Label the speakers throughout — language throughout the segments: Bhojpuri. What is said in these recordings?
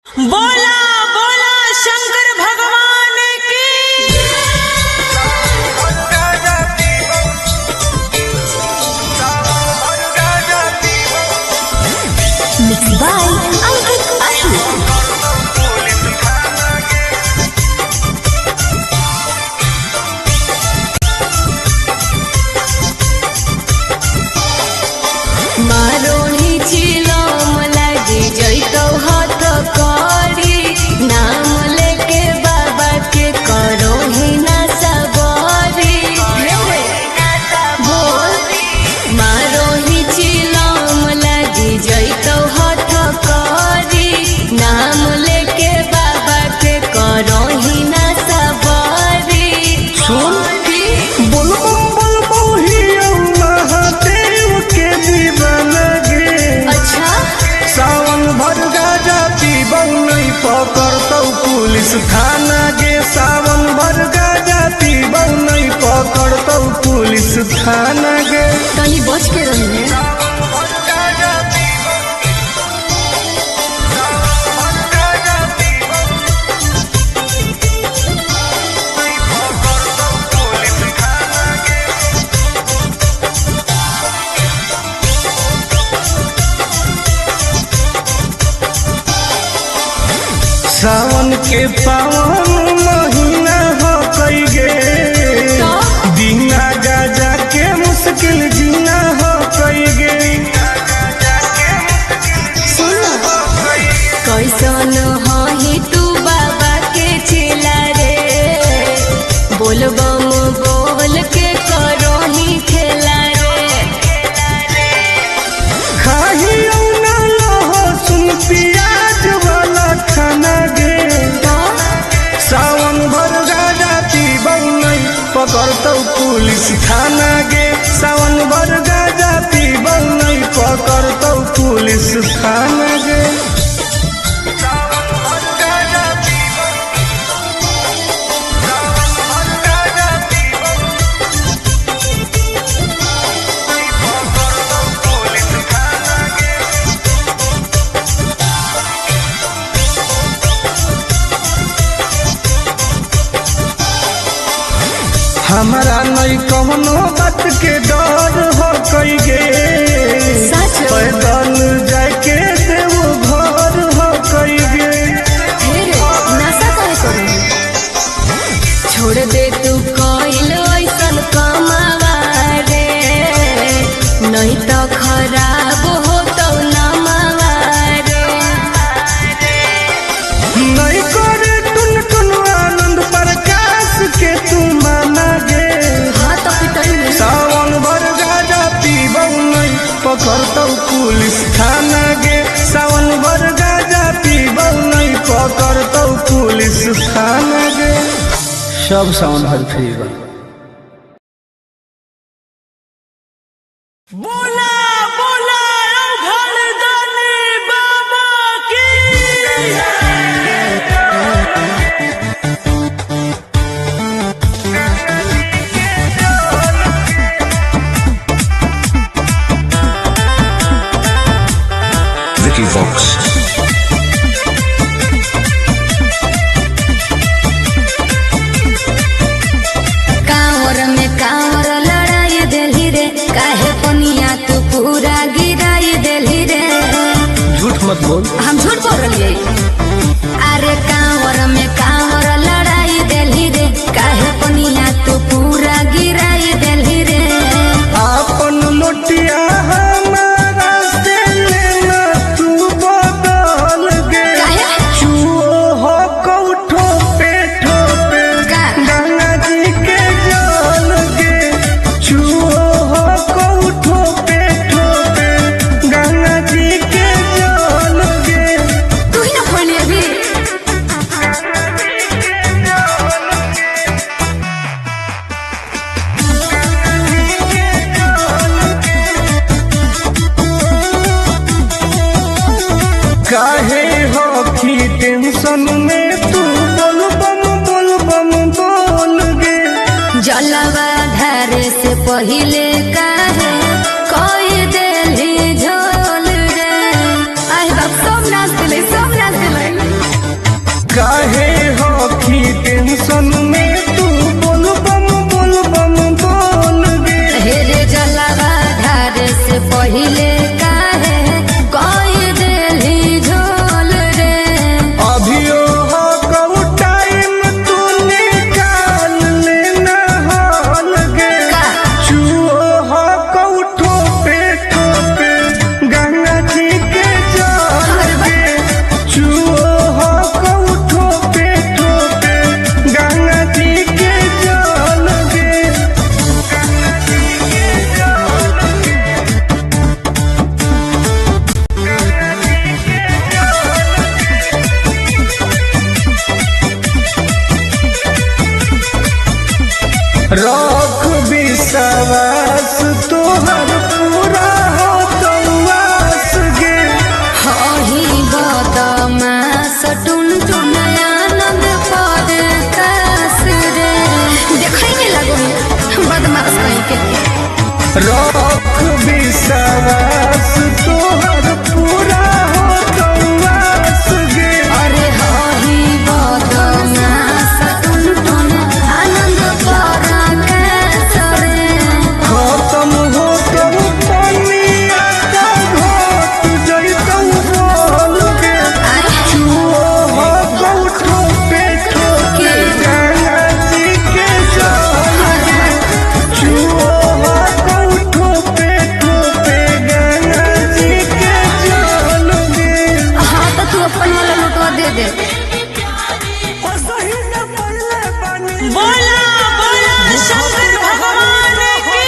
Speaker 1: बोला बोला शंकर भगवान की।
Speaker 2: Mixed by Ankit Ahi.
Speaker 1: मारोनी चिलम लागी जइतो हाथ करी, नाम लेके बाबा के करो ही ना सबरी। बोल मारोनी चिलम लागी जइतो हाथ करी, नाम लेके बाबा के करो ही ना सबरी।
Speaker 3: सुन बोल महादेव के दीवाना गे।
Speaker 1: अच्छा
Speaker 3: सावन भर गाजा पीबौ नहीं पकड़तौ पुलिस थाना गे। सावन भर गाजा पीबौ नहीं पकड़तौ पुलिस थाना गे।
Speaker 1: तनी बच के रहिए।
Speaker 3: सावन के पावन महीना हो कई गे, बिना गाजा के मुश्किल जीना हो कई गे।
Speaker 1: कैसन हही तू बाबा के चेला रे, बोल बम बोल के करो ही खेला रे।
Speaker 3: खाही ना लहसुन प्याज वाला खाना गे। सावन भर गाजा पीबौ नहीं पकड़तौ पुलिस थाना गे। सावन भर गाजा पीबौ नहीं पकड़तौ पुलिस थाना गे। हमारा नहीं कौनो बात के डर हो कई गे।
Speaker 1: सच
Speaker 3: पैदल जाके देव घर हो कई गे।
Speaker 1: फिर नशा काहे करो, छोड़ दे तू कइल ऐसन कमावा रे, नहीं तो खराब हो तो नमावा रे।
Speaker 3: नहीं करे टुन टुन आनंद प्रकाश के तू माना गे।
Speaker 1: हाँ तो पिटाई में
Speaker 3: सावन भर गाजा पीबौ नहीं पकड़तौ पुलिस थाना गे। सावन भर गाजा पीबौ नहीं पकड़तौ पुलिस थाना गे। सब सावन भर फ्री बा।
Speaker 1: बोला बोला घरदानी बाबा की।
Speaker 4: Vicky Vox.
Speaker 1: कांवर में कांवर लड़ाई देली रे, काहे पनिया तू पूरा गिराई देली रे।
Speaker 3: झूठ मत बोल।
Speaker 1: हम झूठ बोल रही। अरे कांवर में कांवर लड़ाई देली रे, काहे पनिया तू पूरा गिराई देली रे।
Speaker 3: आपन लोटिया हमारा से लेना तू बदल गे।
Speaker 1: काहे?
Speaker 3: चुओ हो कौठो पे ठोपे
Speaker 1: का?
Speaker 3: गंगा जी के जल गे। चुओ हो कौठो पे ठोपे गंगा जी के जल गे।
Speaker 1: तू ही ना खोली अभी।
Speaker 3: काहे हो की टेंशन में तू बोल बम बोल गे।
Speaker 1: जलवा धारे से पहिले काहे कोई देली झोल रे। आई बाप सब नाच दिले पहिले काहे कोई देली झोल रे।
Speaker 3: अभियो हो कहू टाइम तू निकाल लेना हाल गे। चुओ हो कहू ठोपे ठोपे गंगा जी के जल गे। चुओ हो कहू ठोपे ठोपे गंगा जी के जल गे। रख विश्वास तोहर पूरा हो तवास गे।
Speaker 1: हही बदमाश टुनटुन आनंद पर कास रे। देखै के लागो बदमाश कहीं के।
Speaker 3: रख विश्वास तोहर पूरा हो तवास गे।
Speaker 1: अरे हही बदमाश टुनटुन आनंद पर कास रे।
Speaker 3: खत्म हो कहू पनिया का घोट जैतऊ बोल गे। चुओ हो कहू ठोपे ठोपे गंगा जी के जल गे। चुओ हो कहू ठोपे ठोपे गंगा जी के जल गे।
Speaker 1: हाँ तो तू अपन वाला लुटवा दे दे।
Speaker 2: बोला बोला शंकर भगवान की।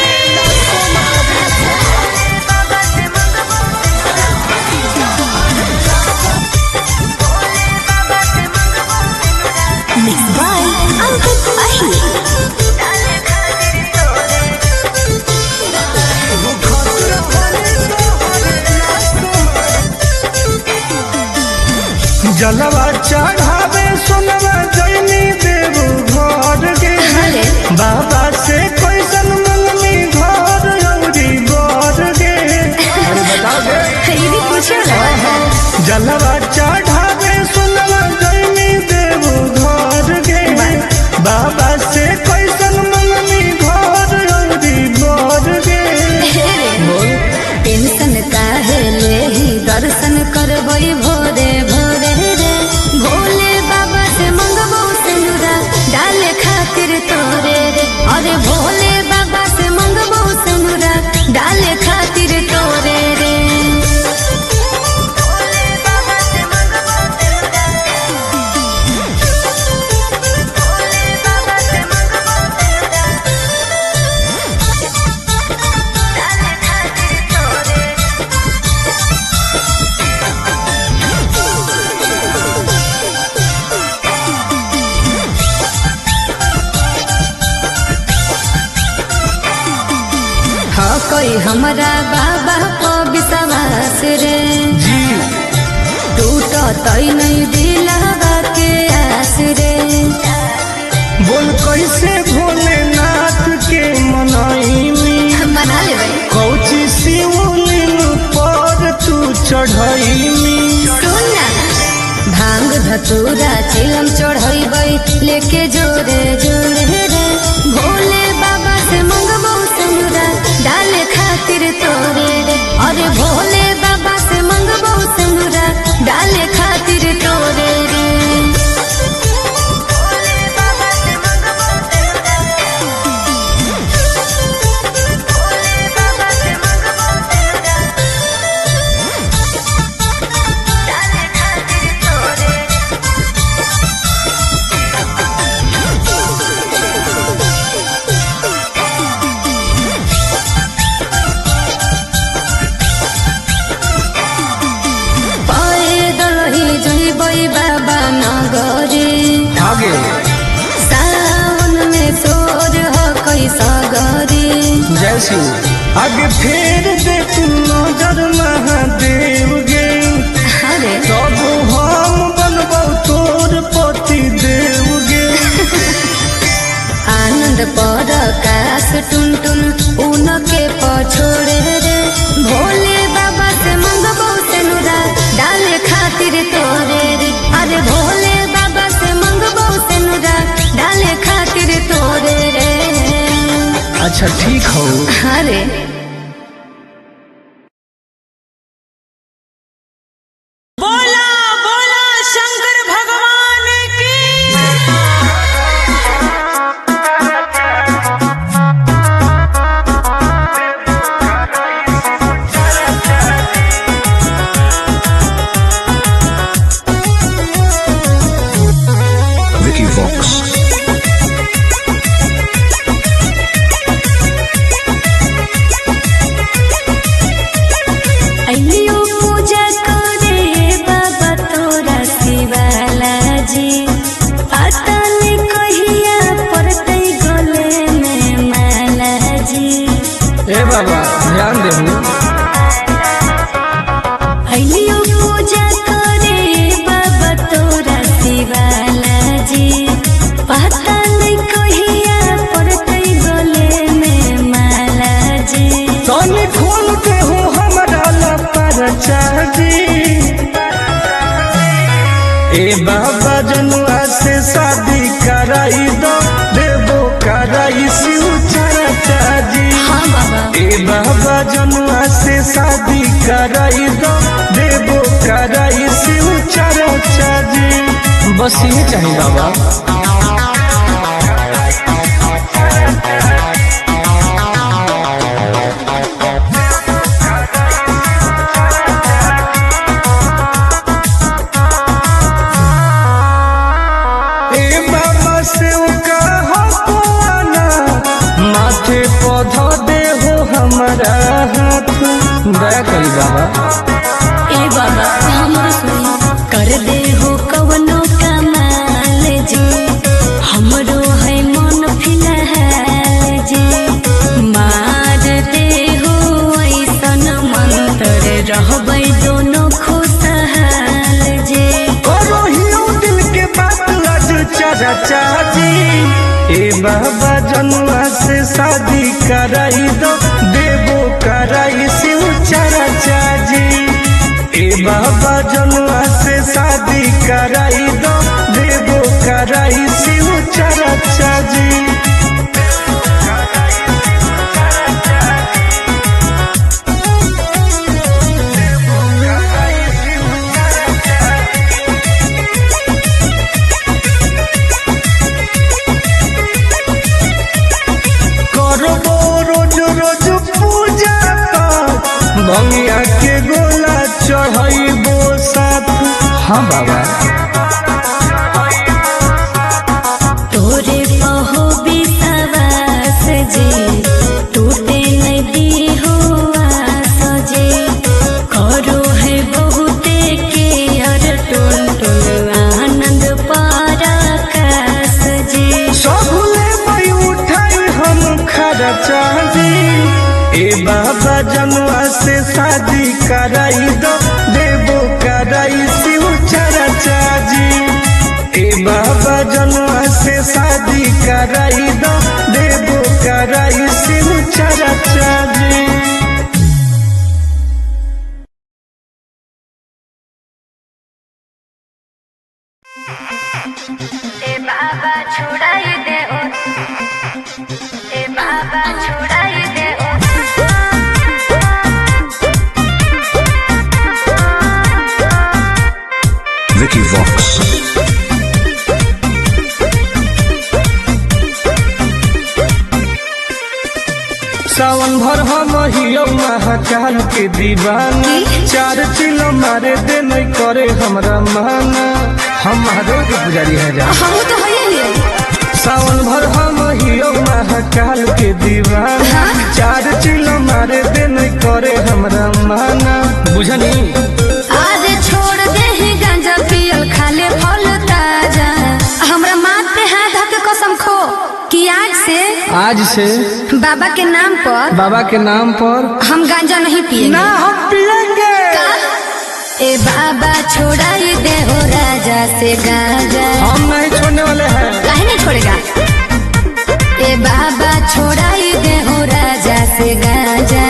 Speaker 2: Mixed by Ankit Ahi.
Speaker 3: जलवा चढ़ावे सोनवा जैनी देव घर गे।
Speaker 1: अरे
Speaker 3: बाबा से कैसन मंगनी घर औरी बर गे। बता दे
Speaker 1: ये भी पूछे ना।
Speaker 3: जलवा चढ़ावे सोनवा जैनी देव घर गे। बाबा से कैसन मंगनी घर औरी बर गे।
Speaker 1: टेंशन काहे लेही दर्शन करबई भोरे भोरे रे। भोले बाबा से मंगबो सिंदूरा डाले खातिर तोरे रे। अरे भोले बाबा से मंगबो सिंदूरा डाले खातिर तोरे रे। हाँ कोई हमारा बाबा को विश्वास रे।
Speaker 3: जी
Speaker 1: टूट तई नहीं दिलावा के आस रे।
Speaker 3: बोल कैसे भोलेनाथ के मनाई
Speaker 1: मना ले भाई।
Speaker 3: कौची शिवलिंग पर तू चढ़ई
Speaker 1: सुन ना भांग धतूरा चिलम चढ़ई लेके जोरे जोरे रे। भोले बाबा से मंगबो सिंदूरा डाले खातिर तोरे रे। अरे भोले बाबा से मंगबो सिंदूरा डाले खातिर तोरे रे। बाबा नगरे
Speaker 3: आगे
Speaker 1: सावन में सोर हो कोई सागरे।
Speaker 3: जय शिव आगे फेर दे तू नजर महादेव गे।
Speaker 1: अरे
Speaker 3: तब हम बनबो तोर पति देव गे।
Speaker 1: आनंद पर काश टुनटुन उनके पछोड़े रे। भोले बाबा से मंगबो सिंदूरा डाले खातिर तोरे रे। अरे भोले बाबा से मंगबो सिंदूरा डाले खातिर तोरे रे।
Speaker 3: अच्छा ठीक हो।
Speaker 1: अरे
Speaker 3: हो।
Speaker 1: अइलियो पूजा करे बाबा तोरा शिवाला जी, पता नहीं कहिया पड़तै गले में माला जी।
Speaker 3: तनी खोल के हो हमरा लपर चाजी। ए बाबा जनुआ से शादी कराई दो, देवो कराई शिव चर्चा जी।
Speaker 1: हाँ बाबा।
Speaker 3: ए बाबा जनुआ से शादी कराई दो, देवो कराई शिव चर्चा जी। बस ये चाहिए बाबा। माथे पौधा दे हो हमारा हाथ, दया करी बाबा।
Speaker 1: ए बाबा हमर सुनी कर दे हो कवनो कमाल जी, हमरो है मन फिलहाल जी। मार दे हो ऐसन मंत्र रहबै दोनों खुशहाल जी।
Speaker 3: करो हियो दिल के बात आज चर्चा जी। ए बाबा जनुआ से शादी कराई दो, देवो कराई शिव चर्चा जी। ए बाबा जनुआ से शादी कराई दो, देवो कराई शिव चर्चा जी। भंगिया के गोला चढ़ाइबो साथ। हाँ बाबा।
Speaker 1: तोरे पहो विश्वास जी, टूटे नदी हो आस जी। करो है बहुते के अर टोल टोल आनंद पराकाश जी।
Speaker 3: सबले मई उठाई हम खर्चा जी। ए बाबा जनुआ से शादी कराई दो, देवो कराई शिव चर्चा जी। ए बाबा जनुआ से शादी कराई दो, देवो कराई शिव चर्चा जी।
Speaker 1: ए बाबा छुड़ाई दे ओ, ए बाबा छुड़ाई दे ओ।
Speaker 4: Vicky Vox.
Speaker 3: सावन भर हम हियो महाकाल के दीवाना, चार चिलो मारे दे नहीं करे हमरा माना। हम महादेव के पुजारी है जा।
Speaker 1: हम तो है
Speaker 3: सावन भर हम हियो महाकाल के दीवाना, चार चिलो मारे दे नहीं करे हमरा माना। बुझनी
Speaker 1: आज छोड़ दे ही गांजा पियल, खाले फल ताजा। हमरा माथ पे हाथ धके कसम खो कि आज से बाबा के नाम पर हम गांजा नहीं पिएंगे।
Speaker 3: ना हम पिएंगे।
Speaker 1: ए बाबा छोड़ाई दे हो राजा से गांजा।
Speaker 3: हम नहीं छोड़ने वाले हैं।
Speaker 1: काहे नहीं छोड़ेगा? ए बाबा छोड़ाई दे हो राजा से गांजा।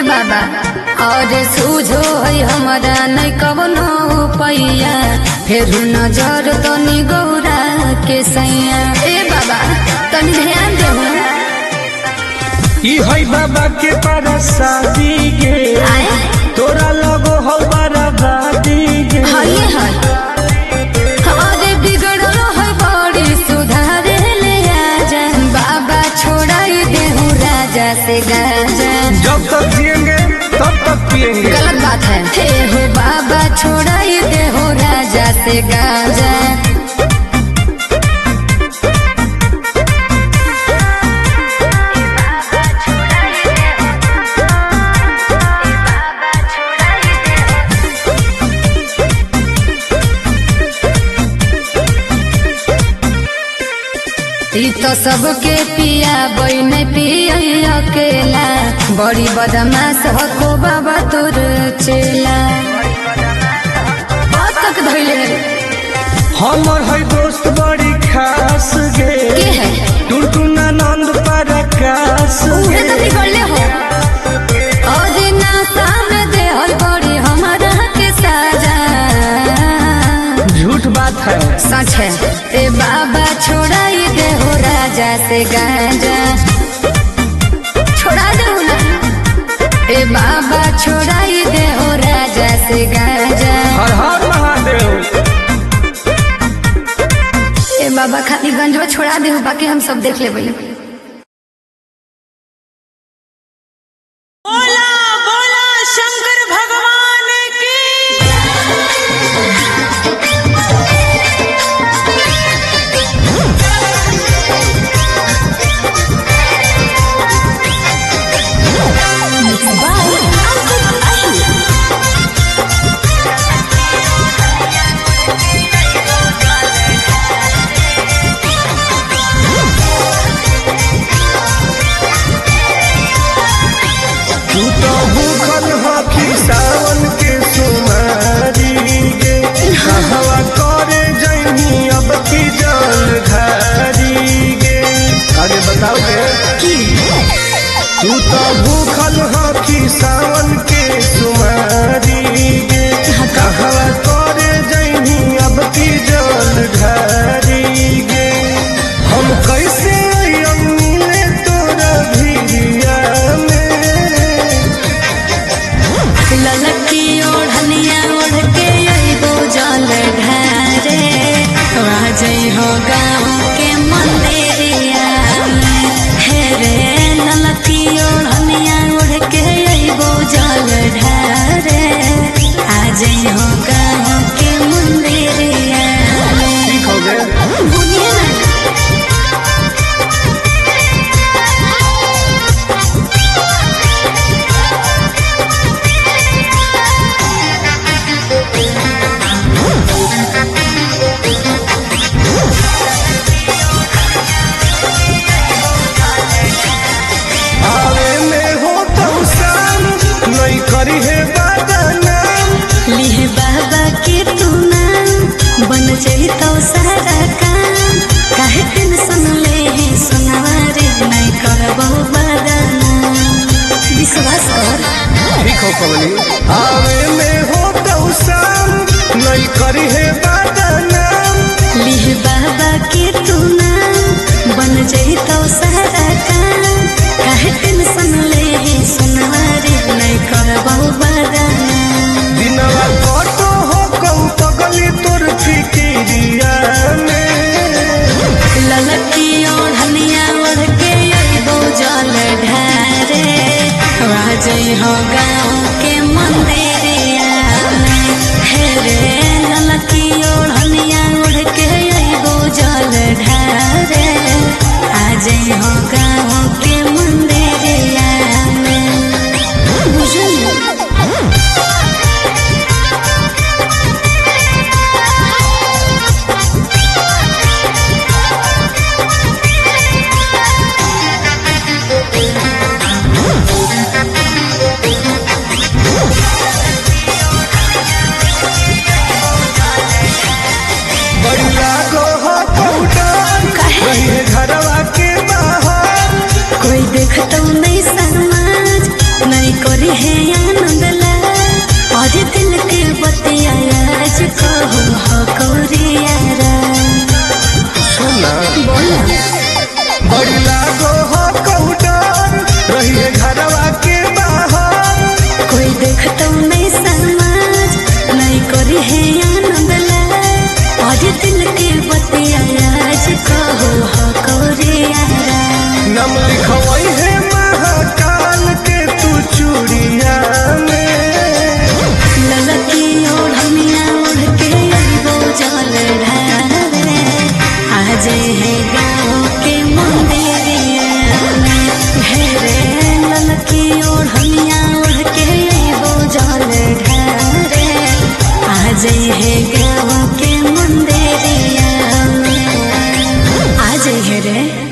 Speaker 1: बाबा और सूझो है हमारा नहीं कवनो पैया, फिर नजर तनी गौरा के सैया। ए बाबा तनी ध्यान दो।
Speaker 3: ई है बाबा के परसादी गे, तोरा लगो हो बराबादी गे।
Speaker 1: हाय हाय अरे बिगड़लो है बड़ी सुधारे ले आजा। बाबा छोड़ाई दे हूँ राजा से गाजा।
Speaker 3: जब तक जिएंगे तब तक पिएंगे।
Speaker 1: गलत बात है। हे हो बाबा छोड़ाई दे हो राजा से गाजा। ई तो सबके पिया बन पिया अकेला बड़ी बदमाश हो बाबा तोर चेला बात तक धैले
Speaker 3: हमर है दोस्त बड़ी खास गे
Speaker 1: के है
Speaker 3: टुनटुना नंद परकाश
Speaker 1: उहे तो बिगड़ले हो और नासा में दे हल बड़ी हमारा के साजा
Speaker 3: झूठ बात है
Speaker 1: सच है ए बाबा छोड़ाई दे हो राजा से गांजा छोड़ा दे ना ए बाबा छोड़ाई दे हो राजा से गांजा
Speaker 3: हर हर महादेव
Speaker 1: ए बाबा खाली गंजवा छोड़ा दे हो बाकी हम सब देख ले भाई
Speaker 2: बोला बोला शंकर भगवान की
Speaker 3: तू तो भूखल हकी सावन के सुमारी गे कहवा करे जइनी अब की जल धारी गे आगे बताओ गे तू तो भूखल हकी सावन के सुमारी गे कहवा करे जइनी अब की जल धारी गे हम कैसे मिले तोरा भिड़िया
Speaker 1: ललकी ओढ़निया ओढ़ के अइबो जल ढारे राजई हो गाँव के मंदिरिया हे रे ललकी ओढ़निया ओढ़ के अइबो जल ढारे आजई हो गाँव के मंदिरिया
Speaker 3: ठीक हो गए
Speaker 1: बुझिए ना
Speaker 3: आवे में हो तो शाम नहीं करी है बदनाम
Speaker 1: लिहे बाबा के तू नाम बन जाई तो सारा काम काहे टेंशन ले है सुनवारे नहीं करबो बदनाम विश्वास कर
Speaker 3: ठीक हो कवली आवे में हो तो शाम नहीं करी है बदनाम
Speaker 1: लिहे बाबा के तू नाम बन जाई तो सारा काम काहे टेंशन ले है सुनवारे नहीं करबो बदनाम
Speaker 3: दिनवा कटो हो कऊ पगली तोर फिकिरिया में
Speaker 1: ललकी ओढ़निया ओढ़ के अइबो जल ढारे राजई हो गाँव के मंदिरिया हे रे ललकी ओढ़निया ओढ़ के अइबो जल ढारे आजई हो गाँव के मंदिरिया बुझल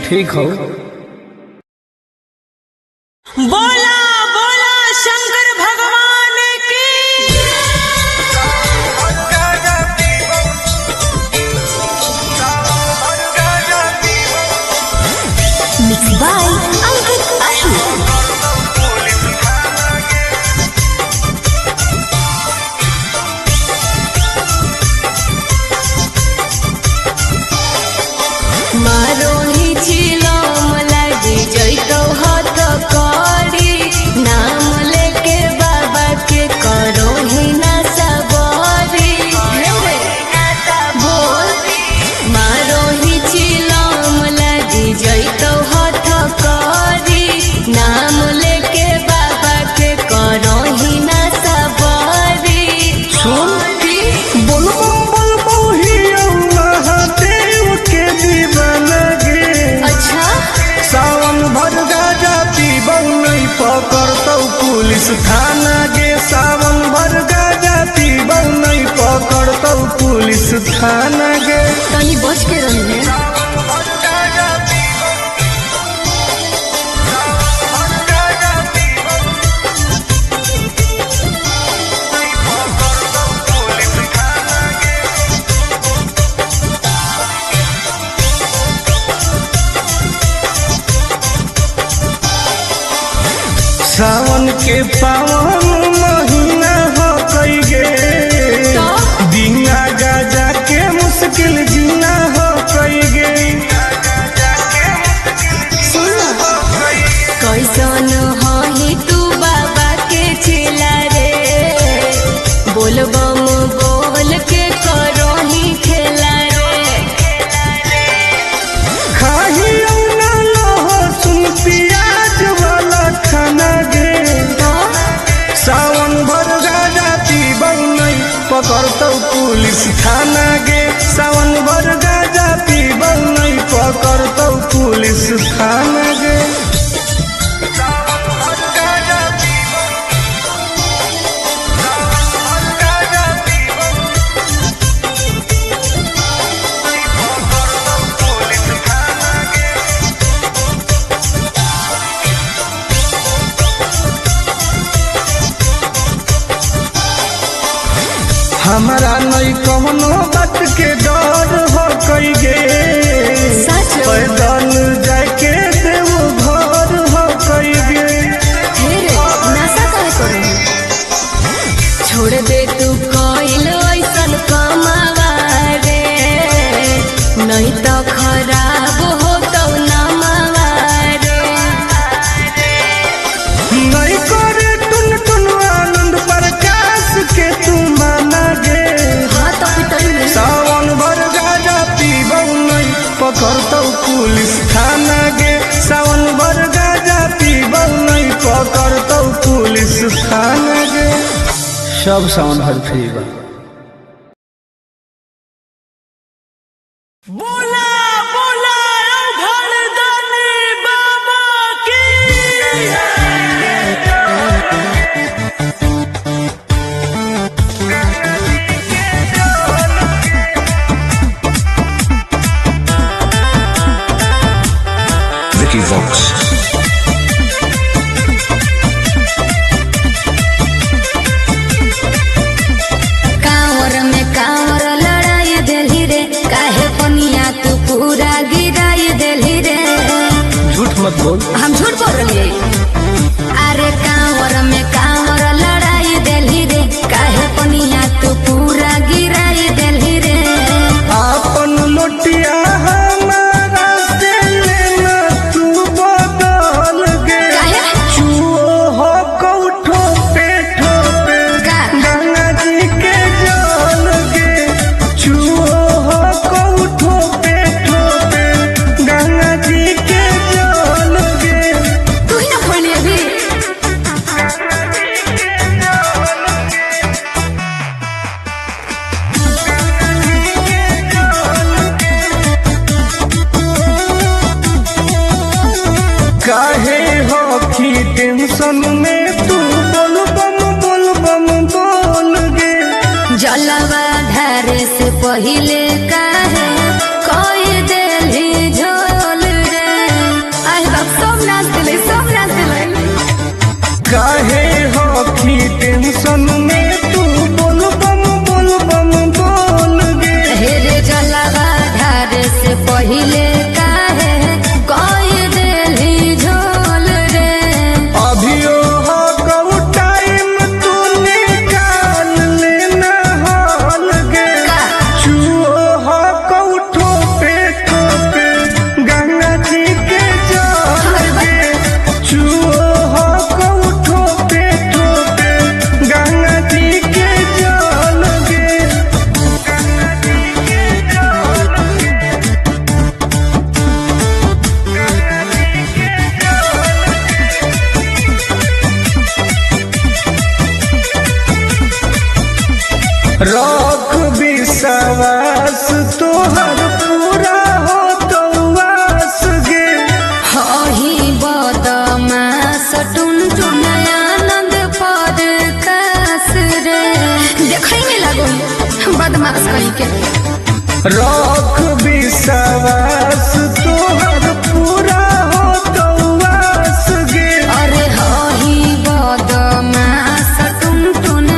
Speaker 3: ठीक हो।
Speaker 2: बोला बोला शंकर भगवान की
Speaker 1: मिक्स बाय अंकित अशोक। मारो ही चिलम लागी जइतो हाथ करी, नाम लेके बाबा के करो ही ना सबरी। बोल मारो ही चिलम लागी जइतो हाथ करी, नाम लेके बाबा के करो ही ना सबरी।
Speaker 3: सुन बोल बोल बहुहिया महादेव के दीवाना गे।
Speaker 1: अच्छा
Speaker 3: सावन भर गाजा पीबौ नहीं पकड़तौ पुलिस थाना गे। सावन भर गाजा पीबौ नहीं पकड़तौ पुलिस थाना गे।
Speaker 1: तनी बच के रही है।
Speaker 3: सावन के पावन महीना हो कई गे, बिना गाजा के मुश्किल जीना हो कई गे।
Speaker 1: कैसन ही तू बाबा के चेला रे, बोल बम बोल के करो ही खेला रे।
Speaker 3: खाही औना लहसुन प्याज वाला खाना गे। सावन भर गाजा पीबौ नहीं पकड़तौ पुलिस थाना गे। सावन भर गाजा पीबौ नहीं पकड़तौ पुलिस थाना गे। हमारा नहीं कौनो बात के डर हो कई गे।
Speaker 1: सच
Speaker 3: पैदल जाके देव घर हो कई गे।
Speaker 1: फिर नशा काहे करो, छोड़ दे तू कोइल ऐसन कमावा रे, नहीं तो खराब हो तो नमावा रे।
Speaker 3: नहीं करे टुन टुन आनंद प्रकाश के तू माना गे।
Speaker 1: हाँ तो पिटई में
Speaker 3: सावन भर गाजा पीबौ नहीं पकड़तौ पुलिस थाना गे। सावन भर गाजा पीबौ नहीं पकड़तौ पुलिस थाना गे। सब सावन भर फ्री बा।
Speaker 2: बोला बोला घरदानी बाबा की
Speaker 4: Vicky Vox.
Speaker 1: कांवर में कांवर लड़ाई देली रे, काहे पनिया तू पूरा गिराई देली रे।
Speaker 3: झूठ मत बोल।
Speaker 1: हम झूठ बोल रही। अरे कांवर में कांवर लड़ाई देली रे, काहे पनिया तू पूरा गिराई देली रे।
Speaker 3: आपन लोटिया हमारा से लेना तू बदल गे।
Speaker 1: काहे?
Speaker 3: छुओ हो कौठो पे ठोपे
Speaker 1: का?
Speaker 3: गंगा जी के जल गे। छुओ हो कौठो पे ठोपे गंगा जी के जल गे।
Speaker 1: तू ही ना खोली अभी।
Speaker 3: काहे हो की टेंशन में तू बोल बम बोल गे।
Speaker 1: जलवा धारे से पहिले काहे कोई देली झोल रे।
Speaker 3: काहे हो की टेंशन में तू बोल बम बोल गे।
Speaker 1: हेरे जलवा ढारे से पहिले काहे कोई देली झोल रे।
Speaker 3: अभियो हो कऊ टाइम तू निकाल लेना हाल गे। चुओ हो कऊ ठोपे गंगा जी के जल गे। चुओ हो कऊ ठोपे गंगा जी के जल गे। रख विश्वास तोहर पूरा हो तो वास गे।
Speaker 1: हही बदमाश टुनटुन आनंद पर कास रे। देखै में लागो बदमाश कहीं के।
Speaker 3: रख विश्वास तोहर पूरा हो तो वास गे।
Speaker 1: अरे हही बदमाश टुनटुन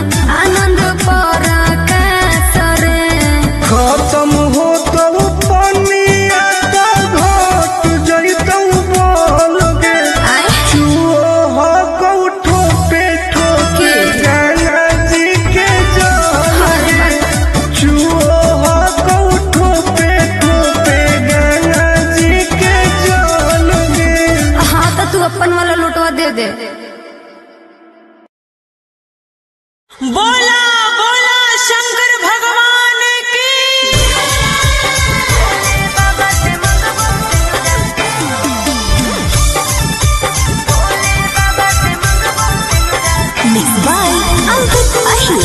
Speaker 1: आनंद पर कास रे।
Speaker 3: खत्म हो तो पनिया तो घट जइतौ बोल गे।
Speaker 1: आय
Speaker 3: चुओ हो कऊ ठोपे गंगा जी के जल गे। चुओ हो कऊ ठोपे गंगा जी के जल गे।
Speaker 1: हाँ तो तू अपन वाला लुटवा दे दे।
Speaker 2: बोला बोला शंकर भगवान की।
Speaker 1: Mixed by Ankit Ahi.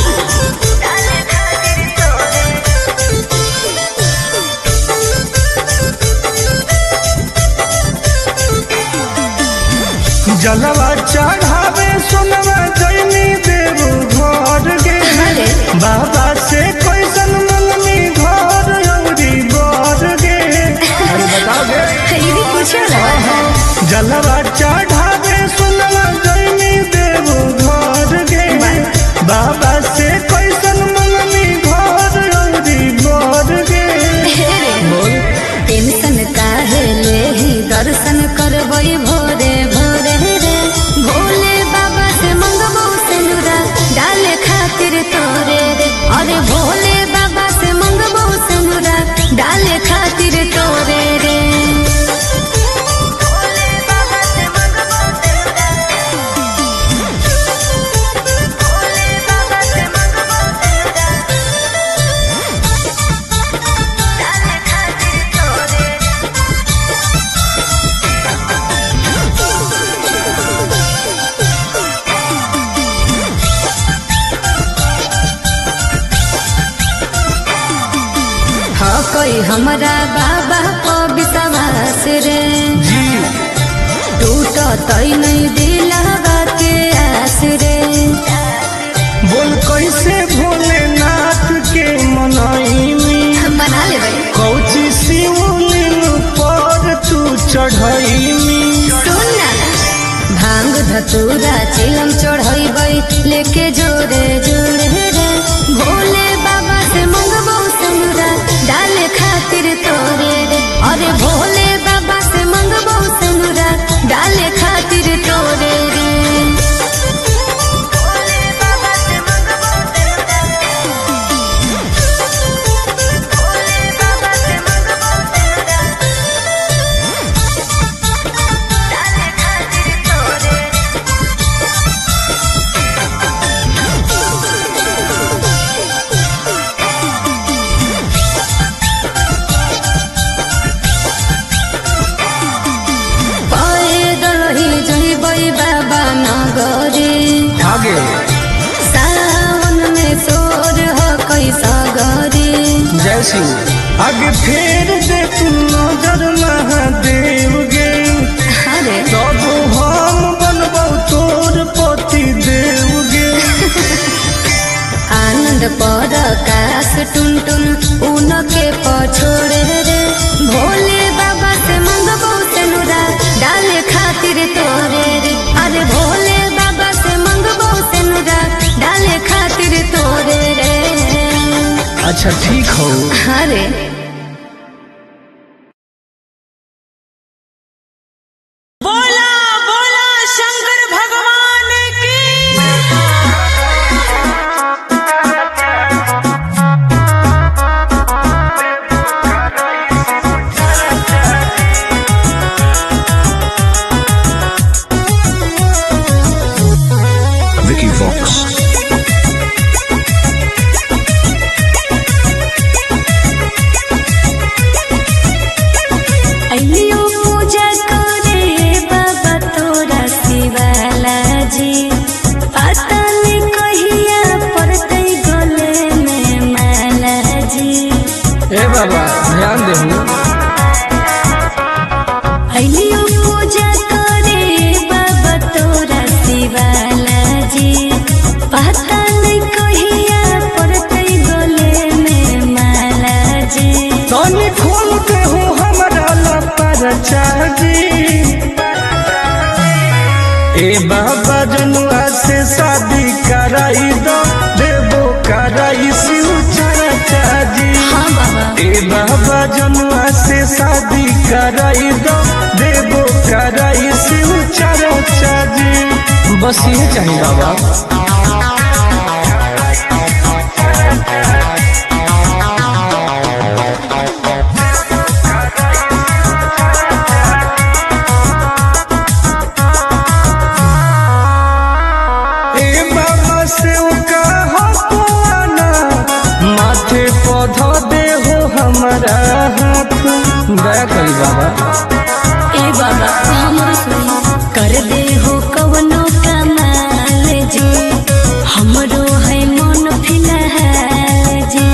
Speaker 3: जलवा चढ़ावे सोनवा जैनी देव घर गे।
Speaker 1: अरे
Speaker 3: बाबा से कैसन मंगनी घर औरी बर गे। अरे बताओ गे।
Speaker 1: ये भी पूछो ना।
Speaker 3: जलवा चढ़ावे सोनवा जैनी देव घर गे। बाबा से कैसन मंगनी घर औरी बर गे। बोल
Speaker 1: टेंशन काहे लेही दर्शन करबई भोरे भोरे रे। भोले बाबा से मंगबो सिंदूरा डाले खातिर तोरे रे। अरे भोले बाबा से मंगबो सिंदूरा डाले खातिर तोरे रे। हाँ कोई हमरा बाबा को विश्वास रे।
Speaker 3: जी
Speaker 1: टूट तई नहीं दिलावा के आस रे।
Speaker 3: बोल कैसे भोलेनाथ के मनाई
Speaker 1: बना ले भाई।
Speaker 3: कौची शिवलिंग पर तू चढ़ई।
Speaker 1: सुन ना भांग धतूरा चिलम चढ़ई लेके जोरे जोरे रे। भोले बाबा से मंगबो सिंदूरा डाले खातिर तोरे रे। अरे भोले बाबा से मंगबो सिंदूरा डाले खातिर तोरे रे। बाबा नगरी
Speaker 3: आगे
Speaker 1: सावन में सोर हो कैसा गरी।
Speaker 3: जय शिव आगे फेर दे तू नजर महादेव गे।
Speaker 1: अरे
Speaker 3: तब हम बनबौ तोर पति देव गे।
Speaker 1: आनंद पर काश टुनटुन उनके पछोड़े रे। भोले बाबा से मंगबो सिंदूरा डाले खातिर तोरे रे। अरे भोले बाबा
Speaker 3: अच्छा ठीक हो।
Speaker 1: अरे
Speaker 2: बोला बोला शंकर भगवान की।
Speaker 4: Vicky Vox.
Speaker 1: अइलियो पूजा करे बाबा तोरा शिवाला जी, पता नहीं कहिया पड़ते गले में माला जी।
Speaker 3: ए बाबा ध्यान देहू।
Speaker 1: अइलियो पूजा करे बाबा तोरा शिवाला जी, पता नहीं कहिया पड़ते गले में माला जी।
Speaker 3: तनी खोल के हो हमरा लपर चाची। ए बाबा जनुआ से शादी कराई दो, देवो कराई शिव चर्चा जी।
Speaker 1: हाँ बाबा
Speaker 3: ए बाबा जनुआ से शादी कराई दो, देवो कराई शिव चर्चा जी। बस ये चाहिए बाबा। ए बाबा से कहा पुआना, माथे पौधा दे हो हमारा हाथ। दया करी बाबा।
Speaker 1: ए बाबा हमरो सुनी कर दे हो कवनो कमाल जी, हमरो है मन फिलहाल जी।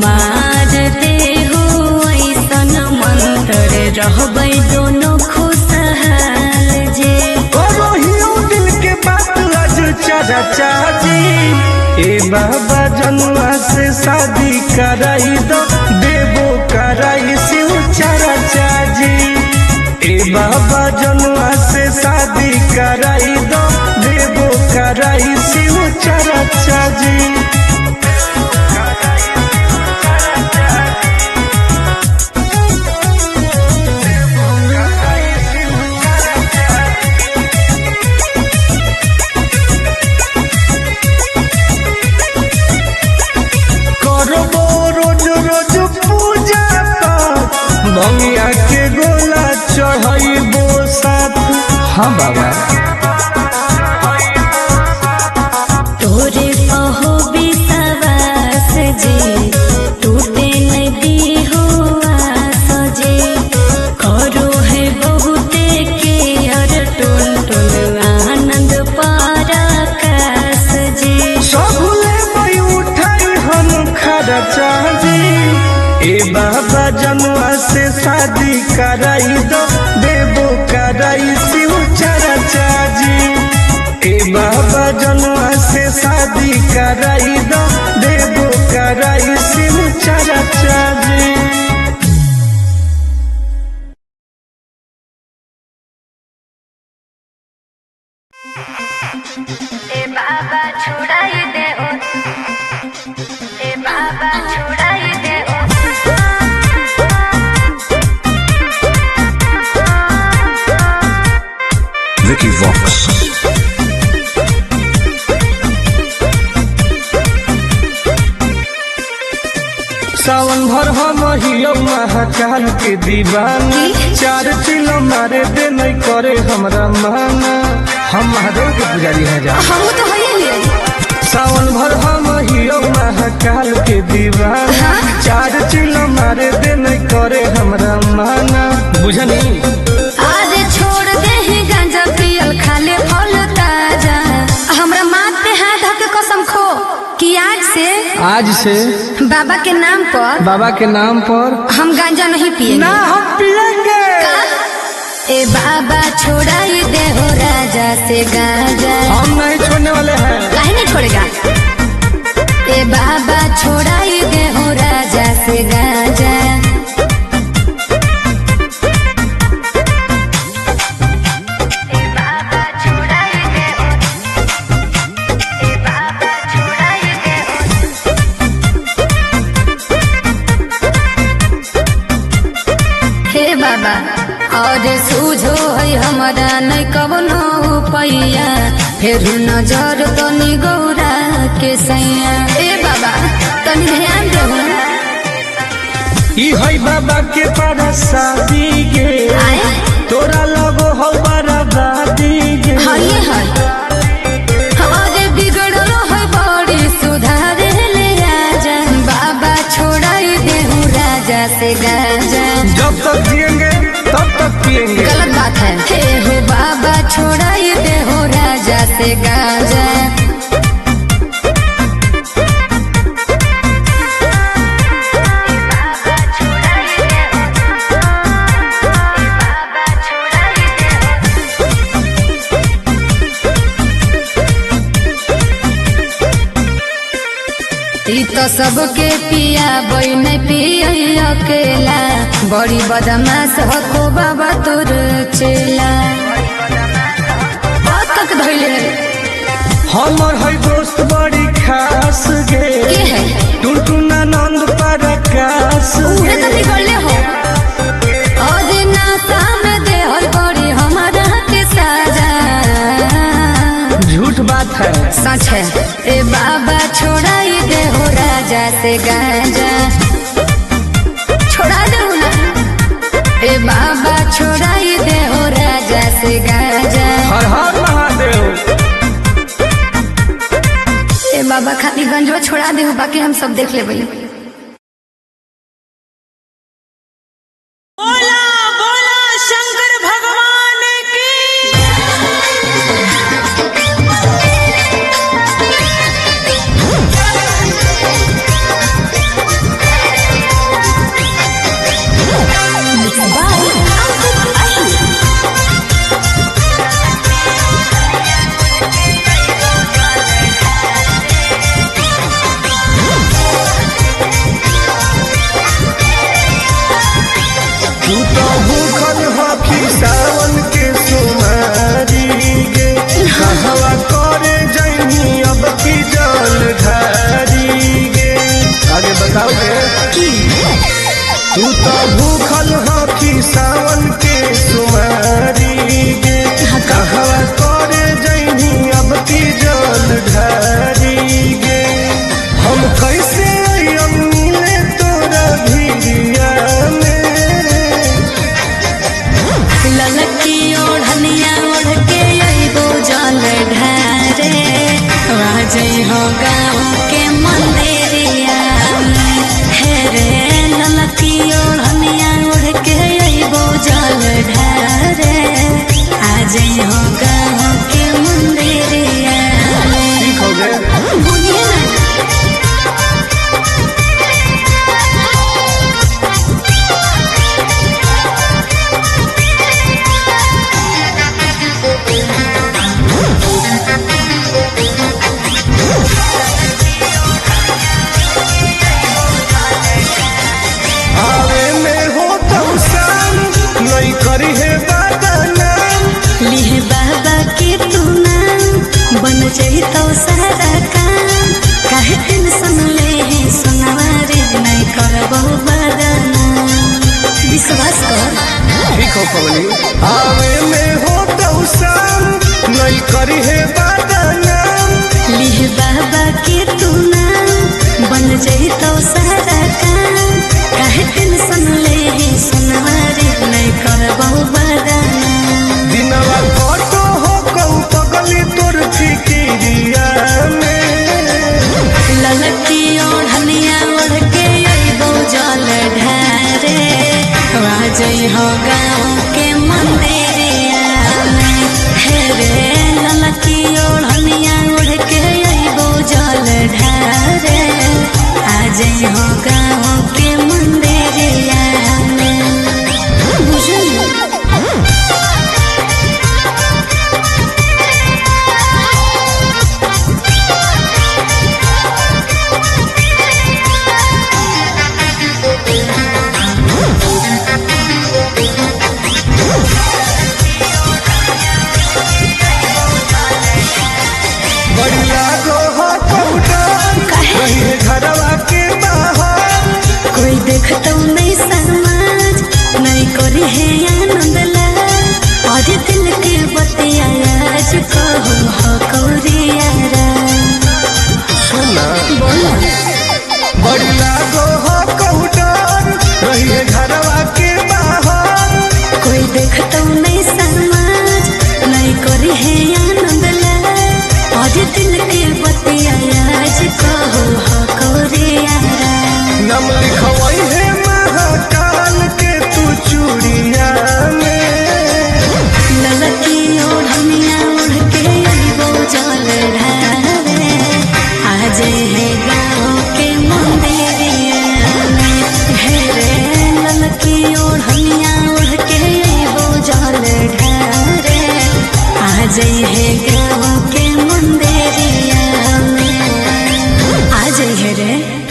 Speaker 1: मार दे हो ऐसन मंत्र रहबै दोनों खुशहाल जी।
Speaker 3: करो हियो दिल के बात आज चर्चा जी। ए बाबा जनुआ से शादी कराई दो, देवो कराई शिव चर्चा जी। ए बाबा जनुआ से शादी कराई दो, देवो कराई शिव चर्चा जी। करबो रोज रोज पूजा पाठ, भंगिया के गोला चढ़ाइबो साथ। हाँ बाबा।
Speaker 1: तोरे कहो विश्वास जी, टूटे नहीं हो आस जी। करो है बहुते के अर टुन टुन आनंद पराकाश जी।
Speaker 3: सबले मई उठाई हम खर्चा जी। ए बाबा जनुआ से शादी कराई दो, देवो कराई शिव चर्चा जी। ए बाबा जनुआ से शादी कराई दो, देवो कराई शिव चर्चा जी।
Speaker 1: ए बाबा छुड़ाई दे ओ, ए बाबा छुड़ाई दे ओ।
Speaker 4: Vicky Vox.
Speaker 3: सावन भर हम हियो महाकाल के दीवाना। चार चिलो मारे दे नहीं करे हमरा माना। हम महादेव के पुजारी हैं जा।
Speaker 1: हम तो है ही।
Speaker 3: सावन भर हम हियो महाकाल के दीवाना। चार चिलो मारे दे नहीं करे हमरा माना। बुझनी
Speaker 1: आज छोड़ दे ही गांजा पियल, खाले फल ताजा। हमरा माथ पे हाथ धर के कसम खो कि आज से बाबा के नाम पर हम गांजा नहीं पिएंगे।
Speaker 3: ना हम पिएंगे।
Speaker 1: ए बाबा छोड़ाई दे हो राजा से गांजा।
Speaker 3: हम नहीं छोड़ने वाले हैं।
Speaker 1: काहे नहीं छोड़ेगा? ए बाबा छोड़ाई दे हो राजा से गांजा। फिर नजर तनी गौरा के सैया। ए बाबा तनी ध्यान दो।
Speaker 3: ई है बाबा के परसादी गे, तोरा लगो हो बराबादी गे।
Speaker 1: हाँ ये है हमारे बिगड़ल है बड़ी सुधारे ले आजा। बाबा छोड़ाई देहूँ राजा से गाजा।
Speaker 3: जब तक जिएंगे तब तक पिएंगे।
Speaker 1: गलत बात है। हे हो बाबा छोड़ाई देहूँ राजा से गाजा। तो सबके पिया बन पिया अकेला, बड़ी बदमाश हो बाबा तोर चेला। बहुत तक धैले
Speaker 3: हमर है दोस्त बड़ी खास गे,
Speaker 1: के है
Speaker 3: टुनटुना नंद प्रकाश
Speaker 1: उहे तो बिगड़ले हो। आज नाता में दे हर बड़ी हमारा के साजा।
Speaker 3: झूठ बात है
Speaker 1: सच है। ए बाबा छोड़ाई दे हो राजा से गाजा। छोड़ा दे ना। ए बाबा छोड़ाई दे हो राजा से गाजा।
Speaker 3: हर हर महादेव।
Speaker 1: ए बाबा खाली गंजवा छोड़ा दे हो, बाकी हम सब देख लेबै।
Speaker 2: बोला बोला शंकर भगवान की।
Speaker 3: तू तो भूखल हकी सावन के सुमारी गे, कहवा करे जैनी अब की जल ढारी गे। आगे बताओ गे। तू तो भूखल हकी सावन के सुमारी गे, कहवा करे जैनी अब की जल ढारी गे। हम कैसे आइम मिले तोरा भिरिया में।
Speaker 1: ललकी ओढ़निया ओढ़ के अइबो जल ढारे, राजई हो गाँव के मंदिरिया में। हे रे ललकी ओढ़निया ओढ़ के अइबो जल ढारे, आजई हो गाँव के मंदिरिया में।
Speaker 3: ठीक हो गए।
Speaker 1: बोलिए ना।
Speaker 3: आवे में हो तो शाम नहीं करी है बदनाम।
Speaker 1: लिहे बाबा के तू नाम, बन जाई तो सारा काम। काहे टेंशन ले है सुनवारे, नहीं करबो बदनाम। विश्वास कर।
Speaker 3: ठीक हो पवनी। आवे में हो तो शाम नहीं करी है बदनाम।
Speaker 1: लिहे बाबा के तू नाम, बन जाई तो सारा काम। काहे टेंशन ले है सुनवारे, नहीं करबो बदनाम।
Speaker 3: दिनवा कटो हो कहू पगली तोर फिकिरिया में।
Speaker 1: ललकी ओढ़निया ओढ़ के अइबो जल ढारे, राजई हो गाँव के मंदिरिया में। हे रे ललकी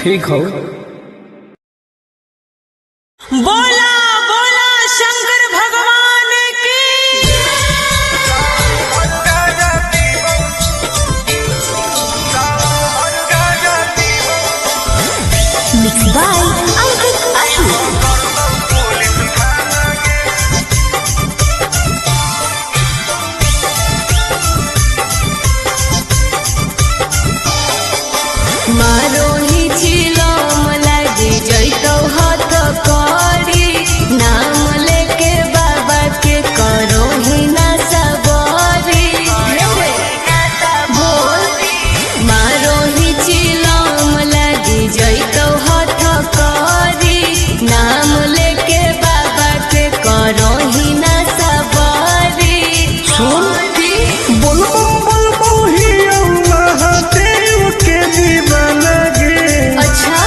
Speaker 3: ठीक हो।
Speaker 2: बोला बोला शंकर भगवान की।
Speaker 1: Mixed by Ankit Ashu. मारो ही छिलो लगी जैतो हाथ करी नाम लेके बाबा के करो ही ना सबरी बोल मारो ही छिलो लगी जैतो हाथ करी नाम लेके बाबा के करो ही ना सबरी
Speaker 3: सुन बोल ही महादेव के दीवाना गे।
Speaker 1: अच्छा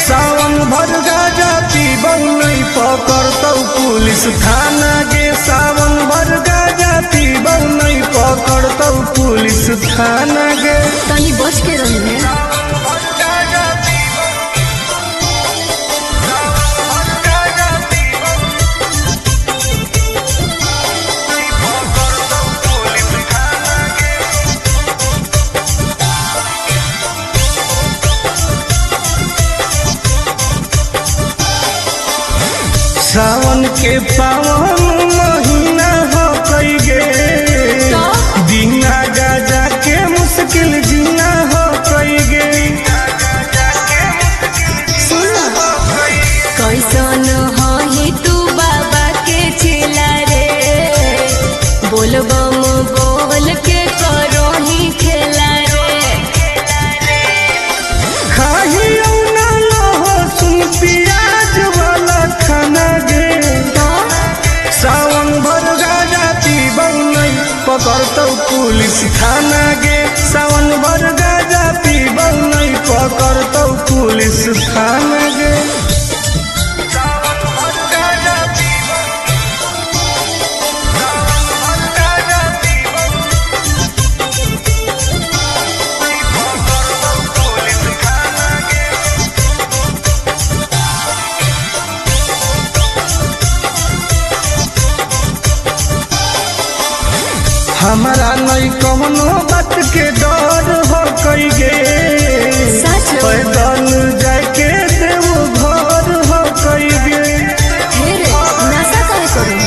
Speaker 3: सावन भर गाजा पीबौ नहीं पकड़तौ पुलिस थाना गे। सावन भर गाजा पीबौ नहीं पकड़तौ पुलिस थाना गे।
Speaker 1: तनी बच के रही
Speaker 3: सावन के पावन महीना हो कई गे बिना गाजा के मुश्किल जीना हो कई गे।
Speaker 1: कैसन ही तू बाबा के चेला रे बोलबम बोल के करो ही खेला रे
Speaker 3: खाही ना लहो सुन प्याज वाला खाना गे। सावन भर गाजा पीबौ नहीं पकड़तौ पुलिस थाना गे। सावन भर गाजा पीबौ नहीं पकड़तौ पुलिस थाना गे। हमारा नहीं कौनो बात के डर हो कई गे
Speaker 1: सच
Speaker 3: पैदल जाके देव घर हो कई गे।
Speaker 1: हेरे नशा करे करो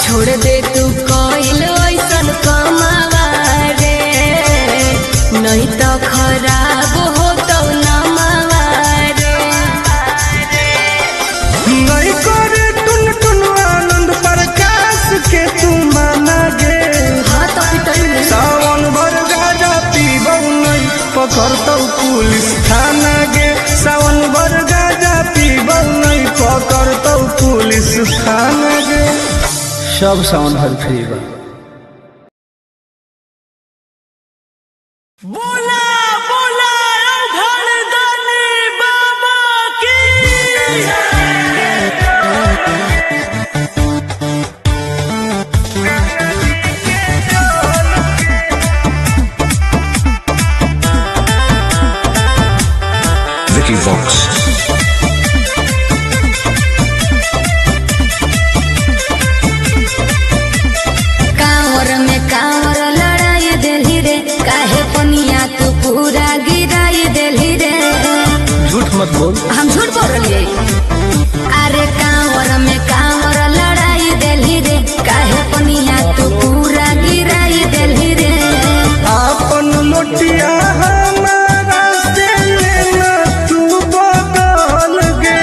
Speaker 1: छोड़ दे तू कइल ऐसन कमावा रे नहीं तो खराब हो तो नमावा रे
Speaker 3: नहीं करे टुन टुन आनंद प्रकाश के तू माना गे।
Speaker 1: हाँ तो पिटल
Speaker 3: सावन भर गाजा पीबौ नहीं पकड़तौ पुलिस थाना गे। सावन भर गाजा पीबौ नहीं पकड़तौ पुलिस थाना गे। सब सावन भर फ्री बा।
Speaker 2: बोला बोला घरदानी बाबा की।
Speaker 4: Vicky Vox.
Speaker 1: कांवर में कांवर लड़ाई देली रे काहे पनिया तू पूरा गिराई देली रे
Speaker 3: झूठ मत बोल।
Speaker 1: हम झूठ बोल रही अरे कांवर में कांवर लड़ाई देली रे काहे पनिया तू पूरा गिराई देली रे
Speaker 3: आपन लोटिया हमारा से लेना तू बदल गे।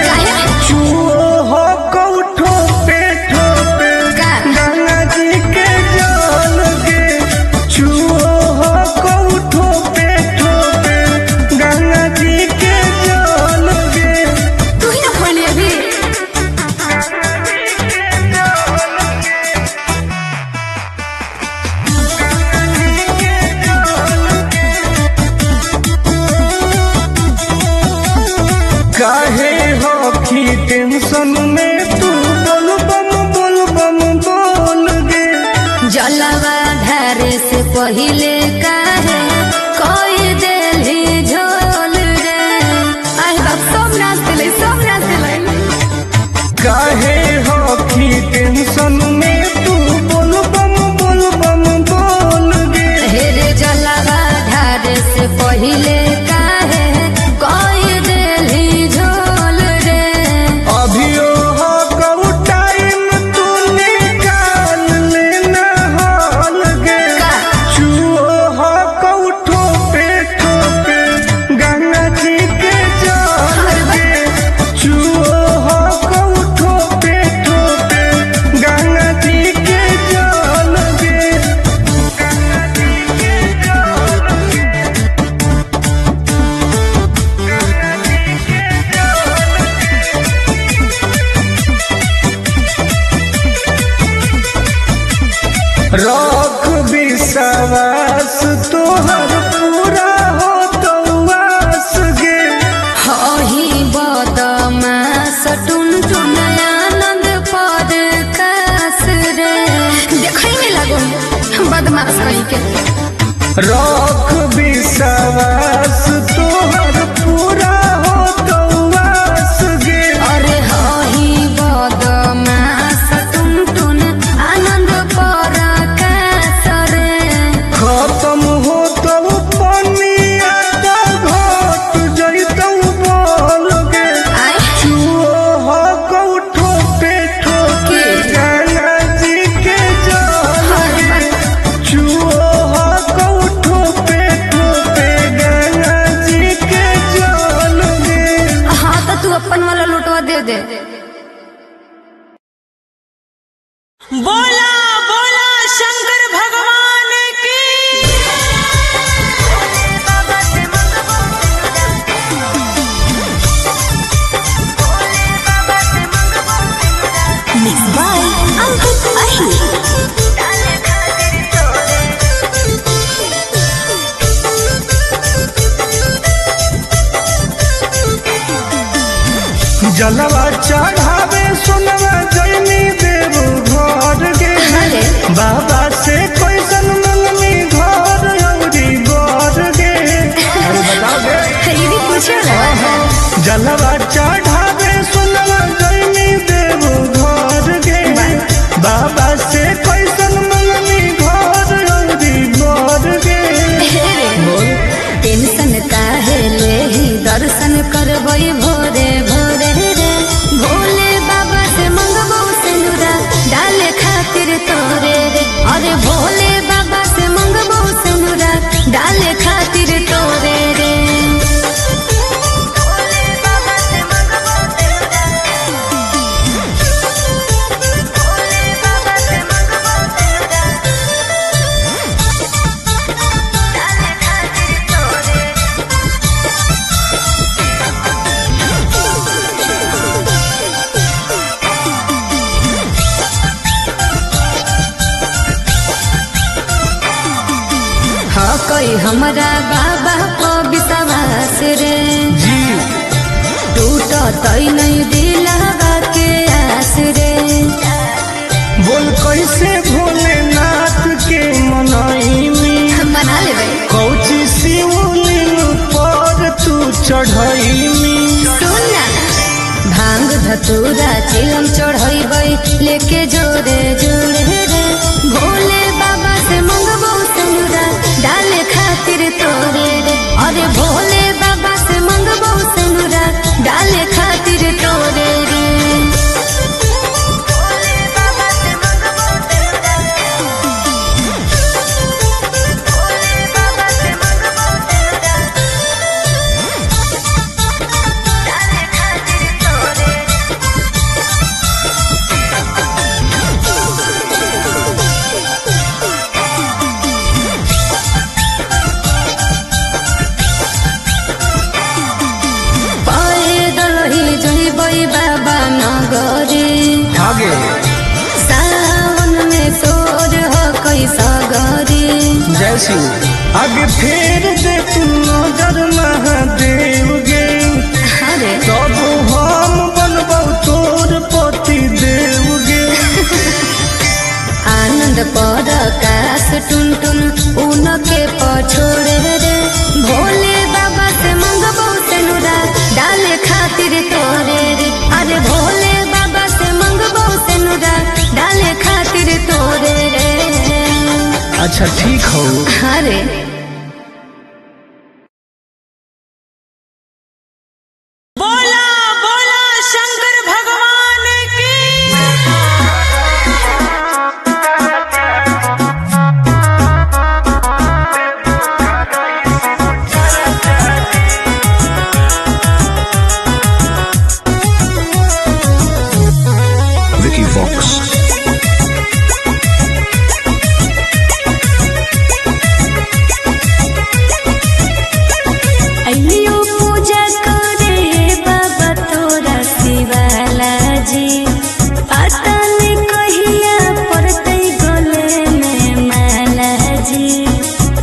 Speaker 3: चूहो हो कौठो पे ठोपे गंगा जी के जल गे। चूहो हो कौठो पे ठोपे गंगा जी के जल गे।
Speaker 1: तू ही ना खोली अभी
Speaker 3: काहे हो की टेंशन में तू बोल बम बोल गे।
Speaker 1: जलवा धारे से पहिले काहे कोई देली झोल रे
Speaker 3: विश्वास तोहर पूरा हो तो आस गे।
Speaker 1: हही बदमाश टुन टुन आनंद पर कास रे। देखै में लागो बदमाश कहीं के।
Speaker 3: रख विश्वास तोहर पूरा हो तो आस गे।
Speaker 1: अरे हही बदमाश टुन टुन आनंद पर कास रे।
Speaker 3: खत्म हो तो पनिया तो घट जैतौ बोल गे।
Speaker 1: आय
Speaker 3: चुओ हो कौठो पे ठोके गंगा जी के जल गे। चुओ हो कौठो पे ठोके गंगा जी के जल गे।
Speaker 1: हाँ तो तू अपन वाला लुटवा दे दे।
Speaker 2: बोला बोला शंकर भगवान की।
Speaker 1: Mixed by Ankit Ahir.
Speaker 3: जलवा चढ़ावे सुनवा जैनी देव घर गे।
Speaker 1: अरे
Speaker 3: बाबा से कैसन मंगनी घर औरी बर गे। अरे बताओ गे।
Speaker 1: ये भी पूछो ना।
Speaker 3: जलवा चढ़ावे सुनवा जैनी देव घर गे। बाबा से कैसन मंगनी घर औरी बर गे।
Speaker 1: टेंशन काहे ले ही दर्शन करबई भोरे भोरे रे। भोले बाबा से मंगबो सिंदूरा डाले खातिर तोरे रे। अरे भोले बाबा से मंगबो सिंदूरा डाले खातिर तोरे रे। हाँ कोई हमारा बाबा को विश्वास रे।
Speaker 3: जी
Speaker 1: टूटत नहीं दिलवा के आस रे।
Speaker 3: बोल कैसे भोलेनाथ के मनैनी।
Speaker 1: मना लेबै
Speaker 3: कौची शिवलिंग पर तू चढ़ैनी।
Speaker 1: सुन ना भांग धतूरा चिलम चढ़ैबै लेके जोरे जोरे रे। भोले बाबा से मंगबो सिंदूरा डाले खातिर तोरे रे। अरे भोले बाबा से मंगबो सिंदूरा डाले खातिर तोरे रे। पैदल ही जइबै बाबा नगरी।
Speaker 3: आगे
Speaker 1: सावन में सोर हो कैसा गरी।
Speaker 3: जय शिव आगे फेर दे तू नजर महादेव गे।
Speaker 1: अरे
Speaker 3: तब हम बनबौ तोर पति देव गे।
Speaker 1: आनंद पर काश टुन टुन उनके पछोड़े रे। भोले बाबा से मंगबो सिंदूरा डाले खातिर तोरे रे। अरे भोले बाबा से मंगबो सिंदूरा डाले खातिर तोरे रे।
Speaker 3: अच्छा ठीक हो।
Speaker 1: अरे
Speaker 2: बोला बोला शंकर भगवान की।
Speaker 4: Vicky Vox.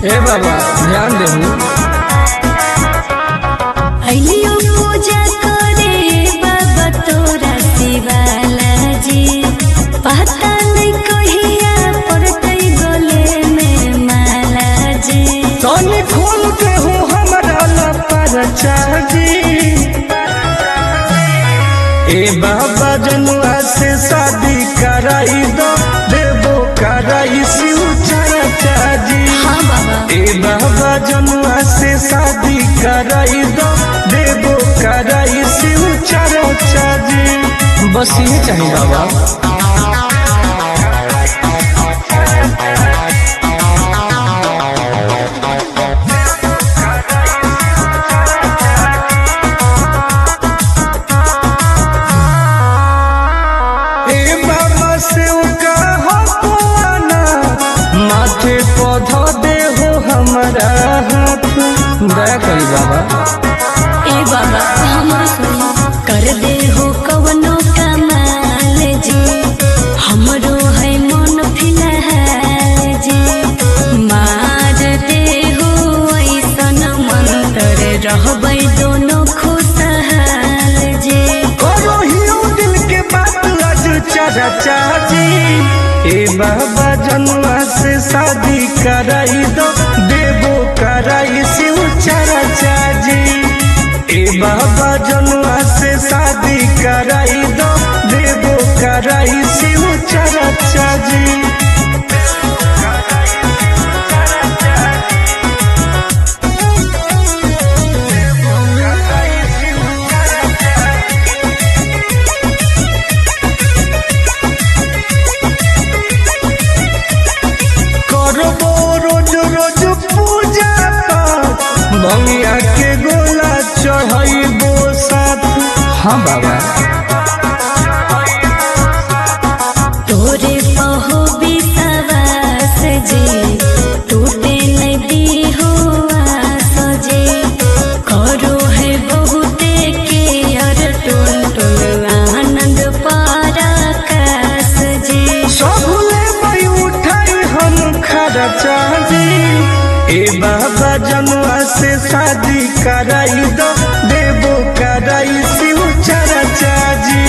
Speaker 3: ए बाबा ध्यान देहु
Speaker 1: अइलियो पूजा करे बाबा तोरा शिवाला जी पता नहीं कहिया पड़तै गले में माला जी
Speaker 3: तनी खोल के हो हमरा लपर चाजी ए बाबा जनुआ से शादी कराई दो देवो कराई शिव चाची
Speaker 1: हाँ बाबा
Speaker 3: ए बाबा जनुआ से शादी कराई दो देवो कराई शिव चाची बस ये चाहिए बाबा हमारा हाथ दया करी बाबा
Speaker 1: ए बाबा हमरो सुनो कर दे हो कवनो कमाल जी हमरो है मन फिलहाल जी मार दे हो ऐसन मंत्र रहबै दोनों खुशहाल जी
Speaker 3: करो हियो दिल के बात आज चाचा चाची ए बाबा जनुआ से शादी कराई दो देवो कराई शिव चाची ए बाबा जनुआ से शादी कराई दो देवो कराई शिव चाची भंगिया के गोला चढ़ाइबो साथ हाँ बाबा
Speaker 1: तोरे पहो विश्वास जी टूटे नहीं दी हो आस जी करो है बहुते के हर टुन टुन आनंद पराकाश जी
Speaker 3: सबले मई उठाई हम खर्चा जी ए बाबा जनुआ से शादी कराई दो देवो कराई शिव चाची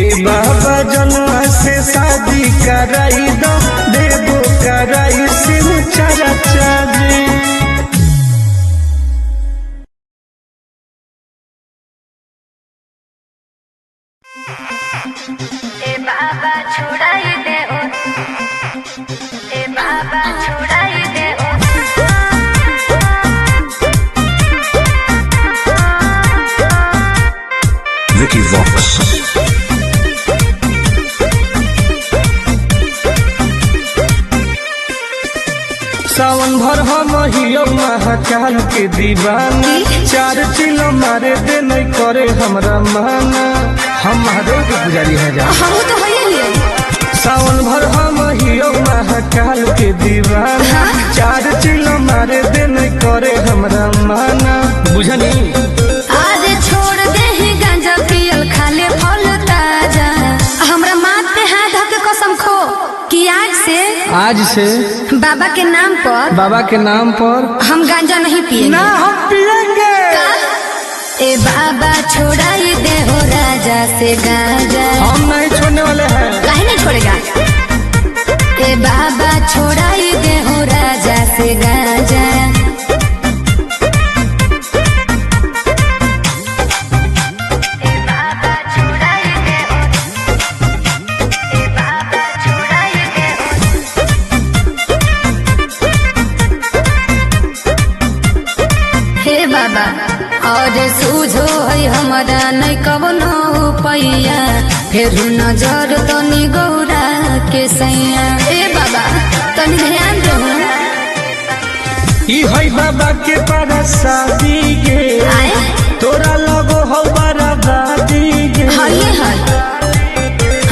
Speaker 3: ए बाबा जनुआ से शादी कराई दो देवो कराई शिव चाची
Speaker 1: ए बाबा छुड़ाई दे ओ ए बाबा छुड़ाई दे ओ
Speaker 4: Vicky Vox.
Speaker 3: सावन भर हम हियो महाकाल के दीवाना चार चिलो मारे दे नहीं करे हमरा माना हम महादेव के पुजारी है जा
Speaker 1: हम तो है ही
Speaker 3: सावन भर हम हियो महाकाल के दीवाना चार चिलो मारे दे नहीं करे हमरा माना बुझनी
Speaker 1: आज छोड़ दे ही गांजा पियल खाले फल ताजा हमरा माथ पे हाथ धर के कसम खो कि आज से बाबा के नाम पर हम गांजा नहीं पिएंगे
Speaker 3: ना हम पिएंगे
Speaker 1: ए बाबा छोड़ाई दे हो राजा से गांजा
Speaker 3: हम नहीं छोड़ने वाले हैं
Speaker 1: काहे नहीं छोड़ेगा ए बाबा छोड़ाई दे हो राजा से गांजा बाबा और सूझो है हमारा नहीं कवनो पैया फिर नजर तनी गौरा के सैया ए बाबा तनी ध्यान दो
Speaker 3: ई है बाबा के पारा शादी के तोरा लगो हो बारा दादी के
Speaker 1: हये है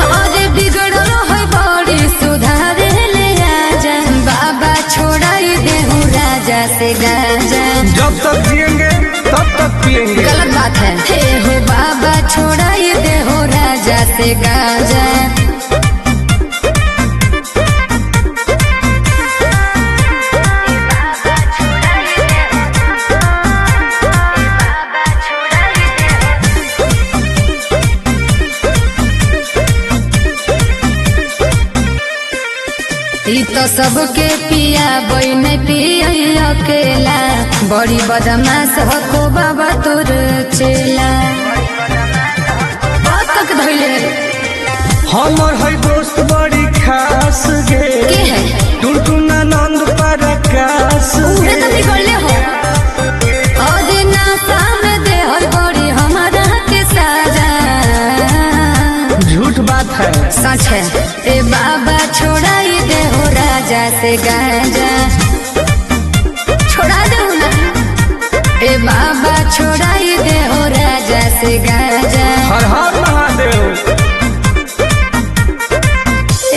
Speaker 1: हमारे बिगड़ल है बड़ी सुधारे ले आजा बाबा छोड़ाई दे हूँ राजा से गांजा
Speaker 3: जब तक जिएंगे तब तक पिएंगे
Speaker 1: गलत बात है हे हो बाबा छोड़ाई दे हो राजा से गांजा सबके पिया बन पिया अकेला बड़ी बदमाश हो बाबा तोर चेला तक धैले
Speaker 3: हमर है दोस्त बड़ी खास गे
Speaker 1: के है
Speaker 3: टुनटुना नंद परकाश
Speaker 1: उहे तो बिगड़ले हो अरे नासा में दे हर बड़ी हमारा के साजा
Speaker 3: झूठ बात है
Speaker 1: सच है ए बाबा छोड़ाई दे हो राजा से गाजा छोड़ा दे ना ए बाबा छोड़ाई दे हो राजा से गाजा
Speaker 3: हर हर महादेव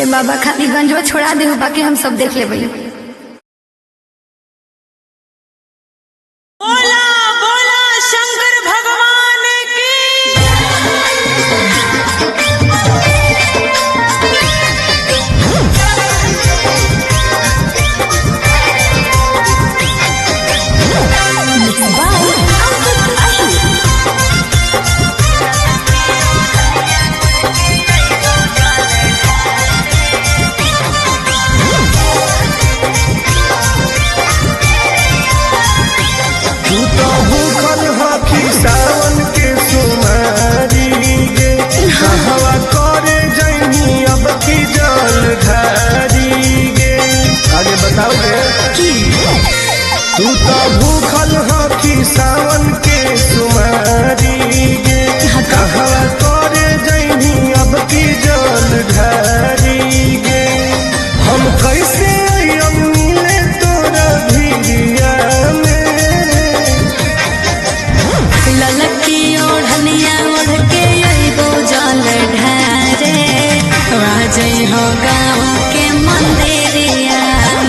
Speaker 1: ए बाबा खाली गंजवा छोड़ा दे बाकी हम सब देख ले भैया
Speaker 2: बोला बोला शंकर भगवान की
Speaker 3: तू तो भूखल हकी सावन के सुमारी गे कहवा करे जैनी अब की जल धारी गे आगे बताओ गे तू तो भूखल हकी सावन के सुमारी गे कहवा करे जैनी अब की जल धारी गे हम कैसे अब मिले तोरा भिड़िया
Speaker 1: ललकी ओढ़निया ओढ़ के अइबो जल ढारे राजई हो गाँव के मंदिरिया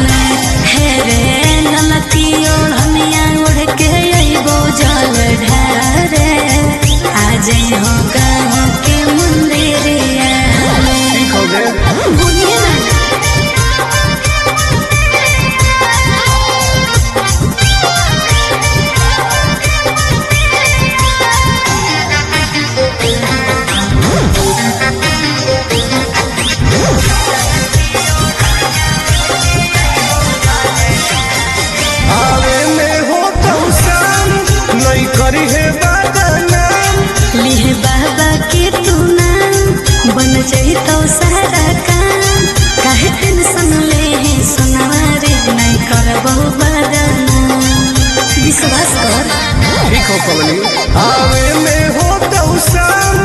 Speaker 1: में हे रे ललकी ओढ़निया ओढ़ के अइबो जल ढारे आजई हो गाँव के मंदिरिया में
Speaker 3: ठीक हो गए
Speaker 1: भूलिए ना
Speaker 3: आवे में हो तो शाम नहीं करी है बदनाम
Speaker 1: लिहे बाबा के तू नाम बन जाई तो सारा काम काहे टेंशन ले है सुनवारे नहीं करबो बदनाम विश्वास कर
Speaker 3: ठीक हो कमली आवे में हो तो शाम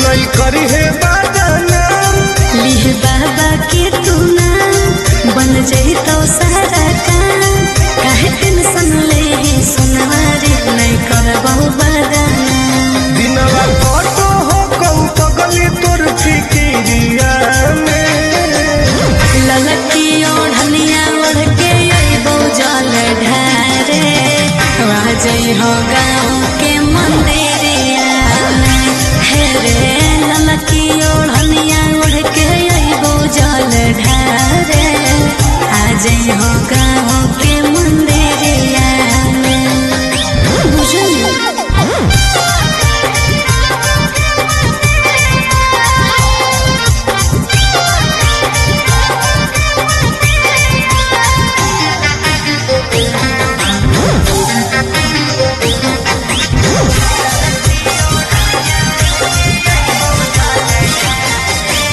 Speaker 3: नहीं करी है बदनाम
Speaker 1: लिहे बाबा के तू नाम बन जाई तो सारा काम काहे टेंशन ले है सुनवारे नहीं करबो बदनाम
Speaker 3: दिनवा फोटो हो कहूँ पगली तोर फिकिरिया में
Speaker 1: ललकी ओढ़निया ओढ़ के अइबो जल ढारे राजई हो गाँव के मंदिरिया में हे रे ललकी ओढ़निया ओढ़ के अइबो जल ढारे आजई हो गाँव के मंदिरिया में बुझलिए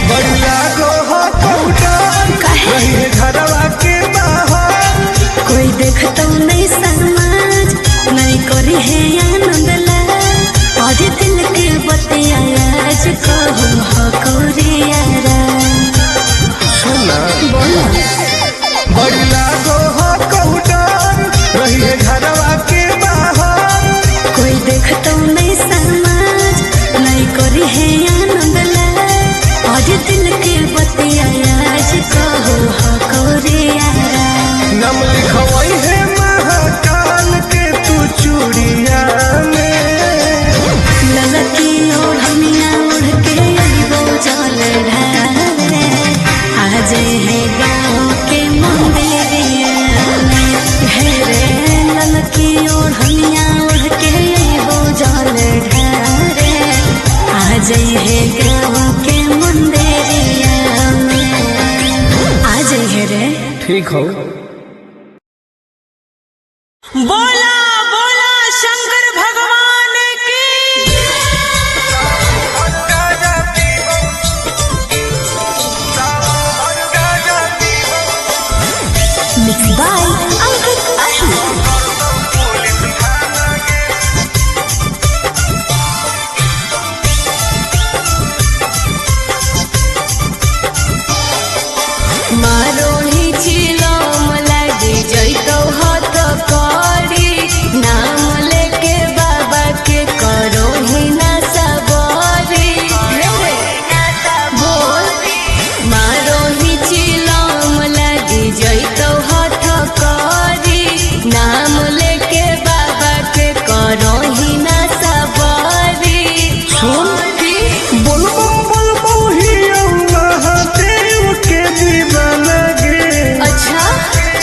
Speaker 3: बड़ी लागो हो कौटार रही है घरवा के बाहर
Speaker 1: कोई देखता नहीं समाज नहीं करी है आनंद लाज आज दिल के बतिया आज कहू हो कोरियारा
Speaker 3: सुना
Speaker 1: बोलो
Speaker 3: बड़ी लागो हो कौटार रही है घरवा के बाहर
Speaker 1: कोई देखता नहीं समाज नहीं करी है आनंद लाज आज दिल के बतिया आज कहू हो कोरियारा
Speaker 3: नम लिखवाई है महाकाल के तू चूड़िया में
Speaker 1: ललकी ओढ़निया ओढ़ के अइबो जल ढारे
Speaker 2: बोला बोला शंकर भगवान की।
Speaker 1: Mixed by Ankit Ahu. मारोही छिलो मलाई जैतो हाथ करी नाम लेके बाबा के करो ही ना सबरी बोल मारोही छिलो मलाई जैतो हाथ करी नाम लेके बाबा के करो ही ना सबरी अच्छा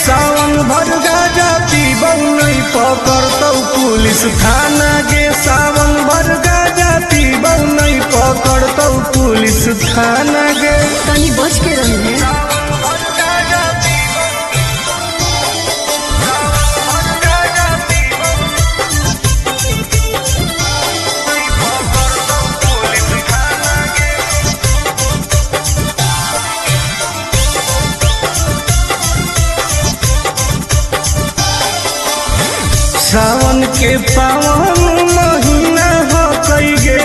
Speaker 3: सावन भर गाजा पीबौ नहीं पकड़तौ पुलिस थाना गे। सावन भर गाजा पीबौ नहीं पकड़तौ पुलिस थाना गे।
Speaker 1: तनी बच के रही
Speaker 3: सावन के पावन महीना हो कई गे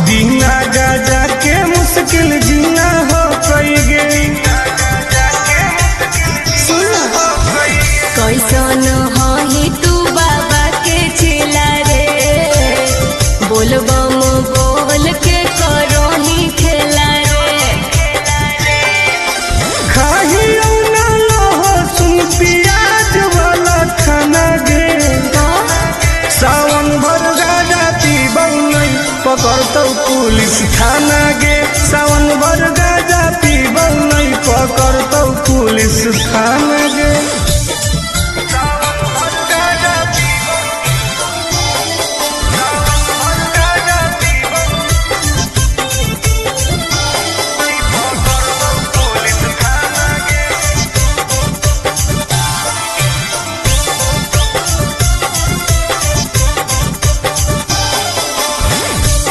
Speaker 3: बिना गाजा के मुश्किल जीना हो कई गे।
Speaker 1: कैसन ही तू बाबा के चिला रे बोलबम बोल के करो ही खेला रे
Speaker 3: खाही ना लहसुन प्याज वाला खाना गे। सावन भर गाजा पीबौ नहीं पकड़तौ पुलिस थाना गे। सावन भर गाजा पीबौ नहीं पकड़तौ पुलिस थाना गे।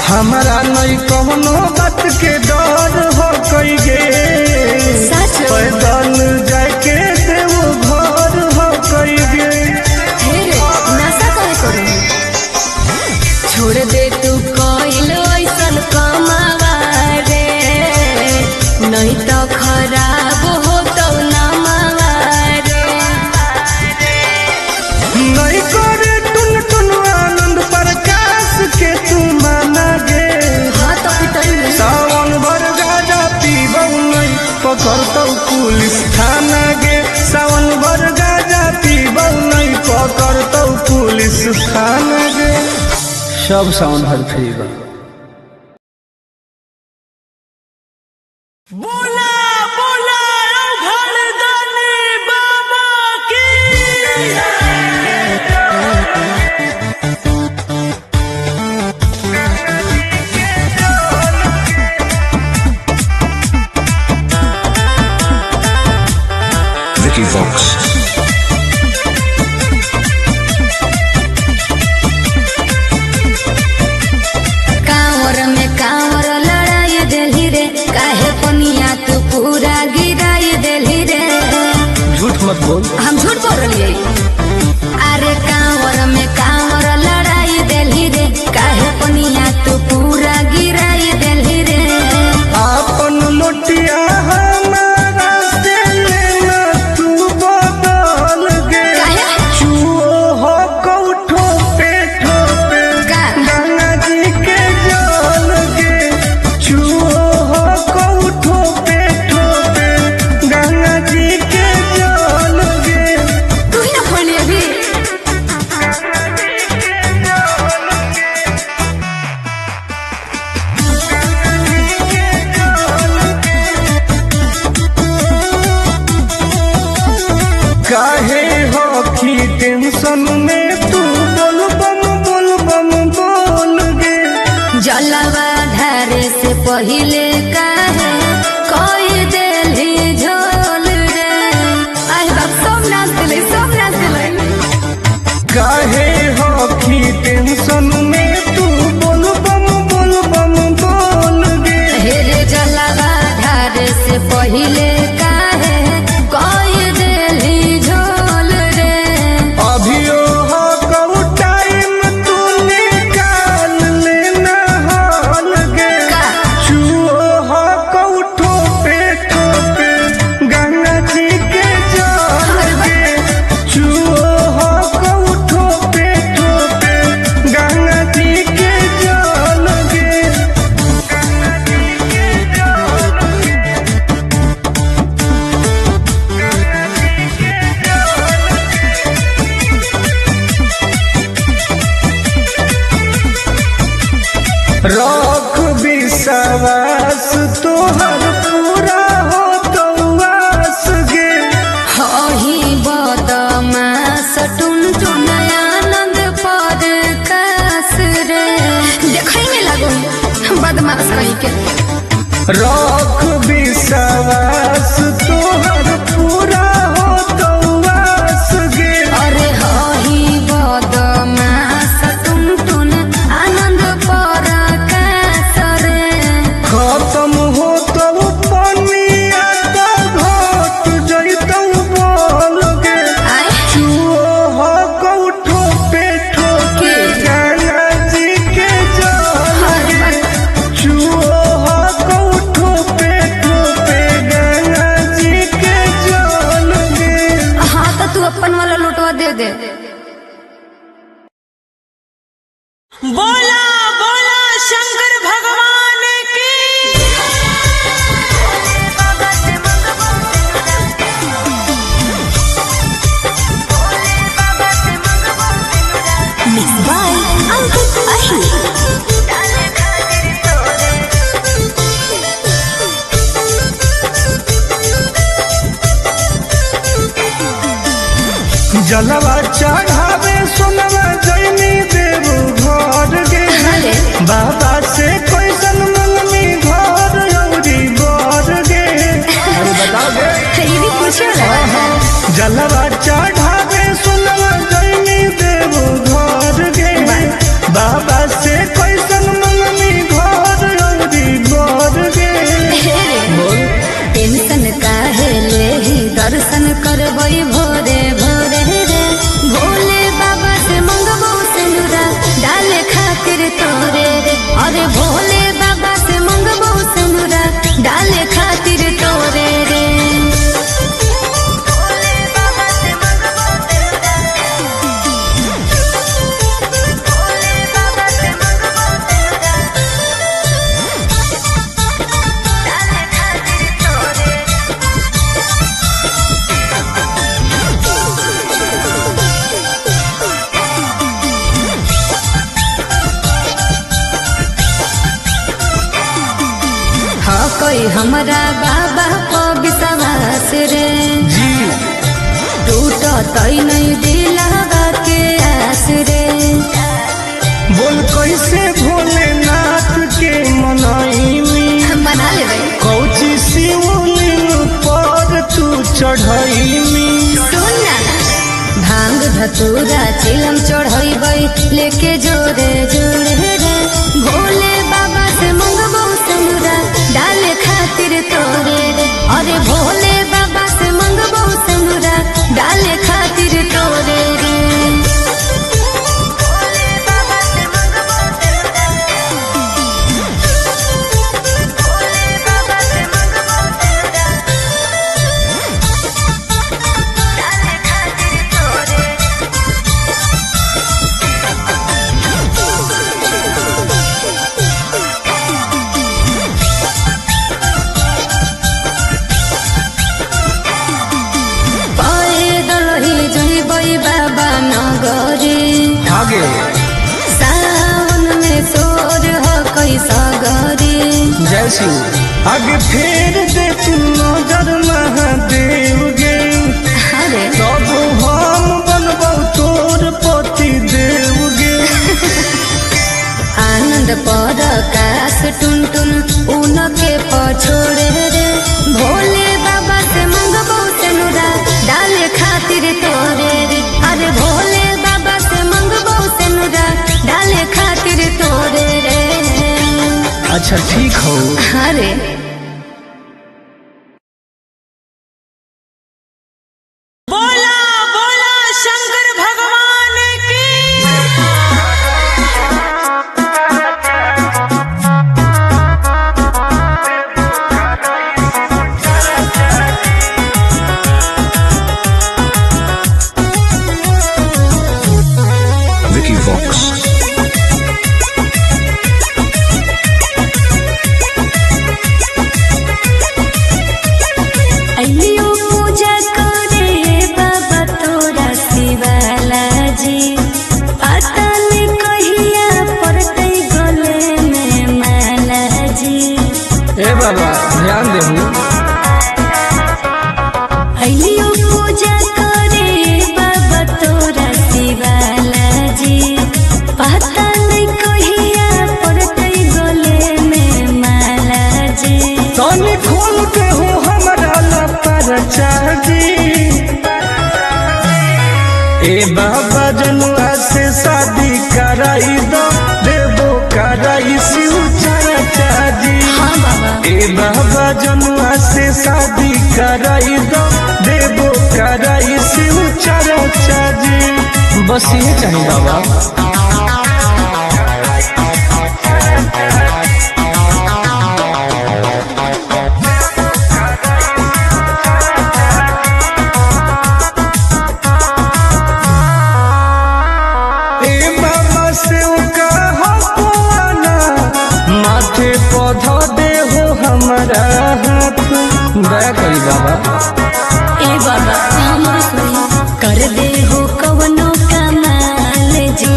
Speaker 3: हमारा नहीं कहनो बात के डर हो कई गे
Speaker 1: सच
Speaker 3: पैदल जाके देव घर हो कई गे।
Speaker 1: हेरे नशा काहे करू छोड़ दे तू कइल ऐसन कमावा रे नहीं तो खराब हो तो नमावा रे
Speaker 3: नहीं करे टुन टुन आनंद प्रकाश के तू माना गे।
Speaker 1: हाँ तो पिटल
Speaker 3: सावन भर गाजा पीबौ नहीं पकड़तौ पुलिस थाना गे। सावन भर गाजा पीबौ नहीं पकड़तौ पुलिस थाना गे। सब सावन भर फ्री बा।
Speaker 2: बोला बोला घरदानी बाबा की।
Speaker 4: Vicky Vox.
Speaker 1: कांवर में कांवर लड़ाई देली रे काहे पनिया तू पूरा गिराई देली रे
Speaker 3: झूठ मत बोल।
Speaker 1: हम झूठ बोल रही अरे कांवर में कांवर लड़ाई देली रे काहे पनिया तू पूरा गिराई देली रे
Speaker 3: आपन लोटिया हमारा से लेना तू बदल गे।
Speaker 1: काहे?
Speaker 3: चुओ हो कौठो पे ठोपे
Speaker 1: का?
Speaker 3: गंगा जी के जल गे। चुओ हो कौठो पे ठोपे गंगा जी के जल गे।
Speaker 1: तू ही ना खोली अभी
Speaker 3: काहे हो की टेंशन में तू बोल बम बोल गे।
Speaker 1: जलवा धारे से पहिले काहे कोई देली झोल रे। आई बाप सब नाच दिले
Speaker 3: रख विश्वास तोहर पूरा हो तो आस गे।
Speaker 1: हही बदमाश टुनटुन आनंद पर कास रे। देखै में लागो बदमाश कहीं के।
Speaker 3: रख विश्वास तोहर पूरा हो तो आस गे।
Speaker 1: अरे हही बदमाश टुनटुन आनंद पर कास रे।
Speaker 3: खत्म हो तो पनिया तो घट जैतौ बोल गे।
Speaker 1: आय
Speaker 3: चुओ हो कौठो पे ठोके गंगा जी के जल गे। चुओ हो कौठो पे ठोके गंगा जी के जल गे।
Speaker 1: हाँ तो तू अपन वाला लुटवा दे दे।
Speaker 2: बोला बोला शंकर भगवान की।
Speaker 1: Mixed by Ankit Ahi.
Speaker 3: जलवा चढ़ावे सोनवा जैनी देव घर गे।
Speaker 1: अरे
Speaker 3: बाबा से कैसन मंगनी घर औरी बर गे। अरे बताओ गे।
Speaker 1: ये भी पूछे वाला
Speaker 3: जलवा चढ़ावे सोनवा जैनी देव घर गे। बाबा से कैसन मंगनी घर औरी बर गे।
Speaker 1: टेंशन काहे लेही दर्शन करबै भोरे भोरे रे। भोले बाबा से मंगबो सिंदूरा डाले खातिर तोरे रे। अरे भोले बाबा से मंगबो सिंदूरा डाले खातिर तोरे रे। हाँ कोई हमरा बाबा को विश्वास रे।
Speaker 3: जी
Speaker 1: टूटत नहीं दिलवा के आस रे।
Speaker 3: बोल कैसे भोलेनाथ के मनाई
Speaker 1: मना लेबै
Speaker 3: कौची शिवलिंग पर तू चढ़ैमी।
Speaker 1: सुन ना भांग धतूरा चिलम चढ़ैबै लेके जोरे जोरे रे। भोले बाबा से मंगबो सिंदूरा डाले खातिर तोरे रे। अरे भोले बाबा से मंगबो सिंदूरा डाले खातिर तोरे रे। पैदल ही जइबै बाबा नगरी।
Speaker 3: आगे
Speaker 1: सावन में सोर हो कोई सगरी।
Speaker 3: जय शिव आगे फेर दे तू नजर महादेव गे।
Speaker 1: अरे
Speaker 3: तब हम बनबौ तोर पति देव गे।
Speaker 1: आनंद पर काश टुनटुन उनके पछोड़े रे। भोले बाबा से मंगबो सिंदूरा डाले खातिर तोरे रे। अरे भोले बाबा से मंगबो सिंदूरा डाले खातिर तोरे रे।
Speaker 3: अच्छा ठीक हो।
Speaker 1: अरे
Speaker 2: बोला बोला शंकर भगवान की।
Speaker 4: Vicky Vox.
Speaker 3: बाबा जनुआ से शादी कराई दो देवो कराई शिव चर्चा जी।
Speaker 1: हाँ बाबा।
Speaker 3: ए बाबा जनुआ से शादी कराई दो देवो कराई शिव चर्चा जी। बस ये चाहिए बाबा। दया करी बाबा।
Speaker 1: ए बाबा हमर सुनी कर दे हो कवनो कमाल जी,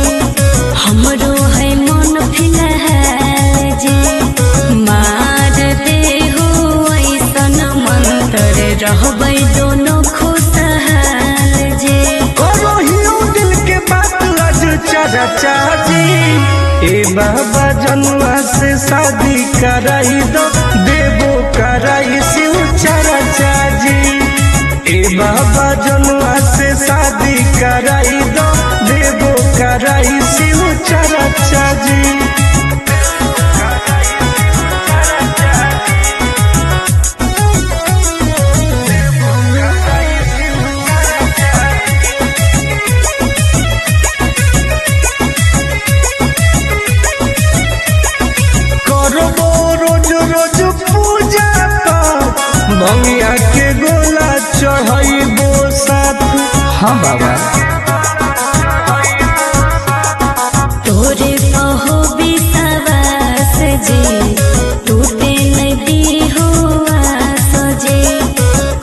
Speaker 1: हमरो है मन फिलहाल जी। मार दे हो ऐसन मंत्र रहबै दोनों खुशहाल जी।
Speaker 3: करो हियो दिल के बात आज चर्चा जी। ए बाबा जनुआ से शादी कराई दो देवो कराई शिव चर्चा जी। ए बाबा जनुआ से शादी कराई दो देवो कराई शिव चर्चा जी। भंगिया के गोला चढ़ाइबो साथ। हाँ बाबा।
Speaker 1: तोरे कहो विश्वास जी, टूटे नदी हो आस जी।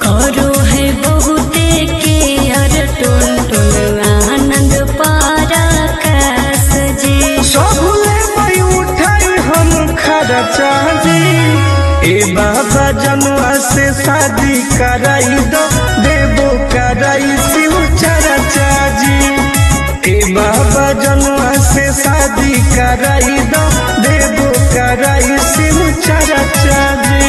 Speaker 1: करो है बहुते के अर टोल टोल आनंद पराकाश जी।
Speaker 3: सबले मई उठाई हम खर्चा जी। ए बाबा जनुआ से शादी कराई दो देवो कराई शिव चर्चा जी। ए बाबा जनुआ से शादी कराई दो देवो कराई शिव चर्चा जी।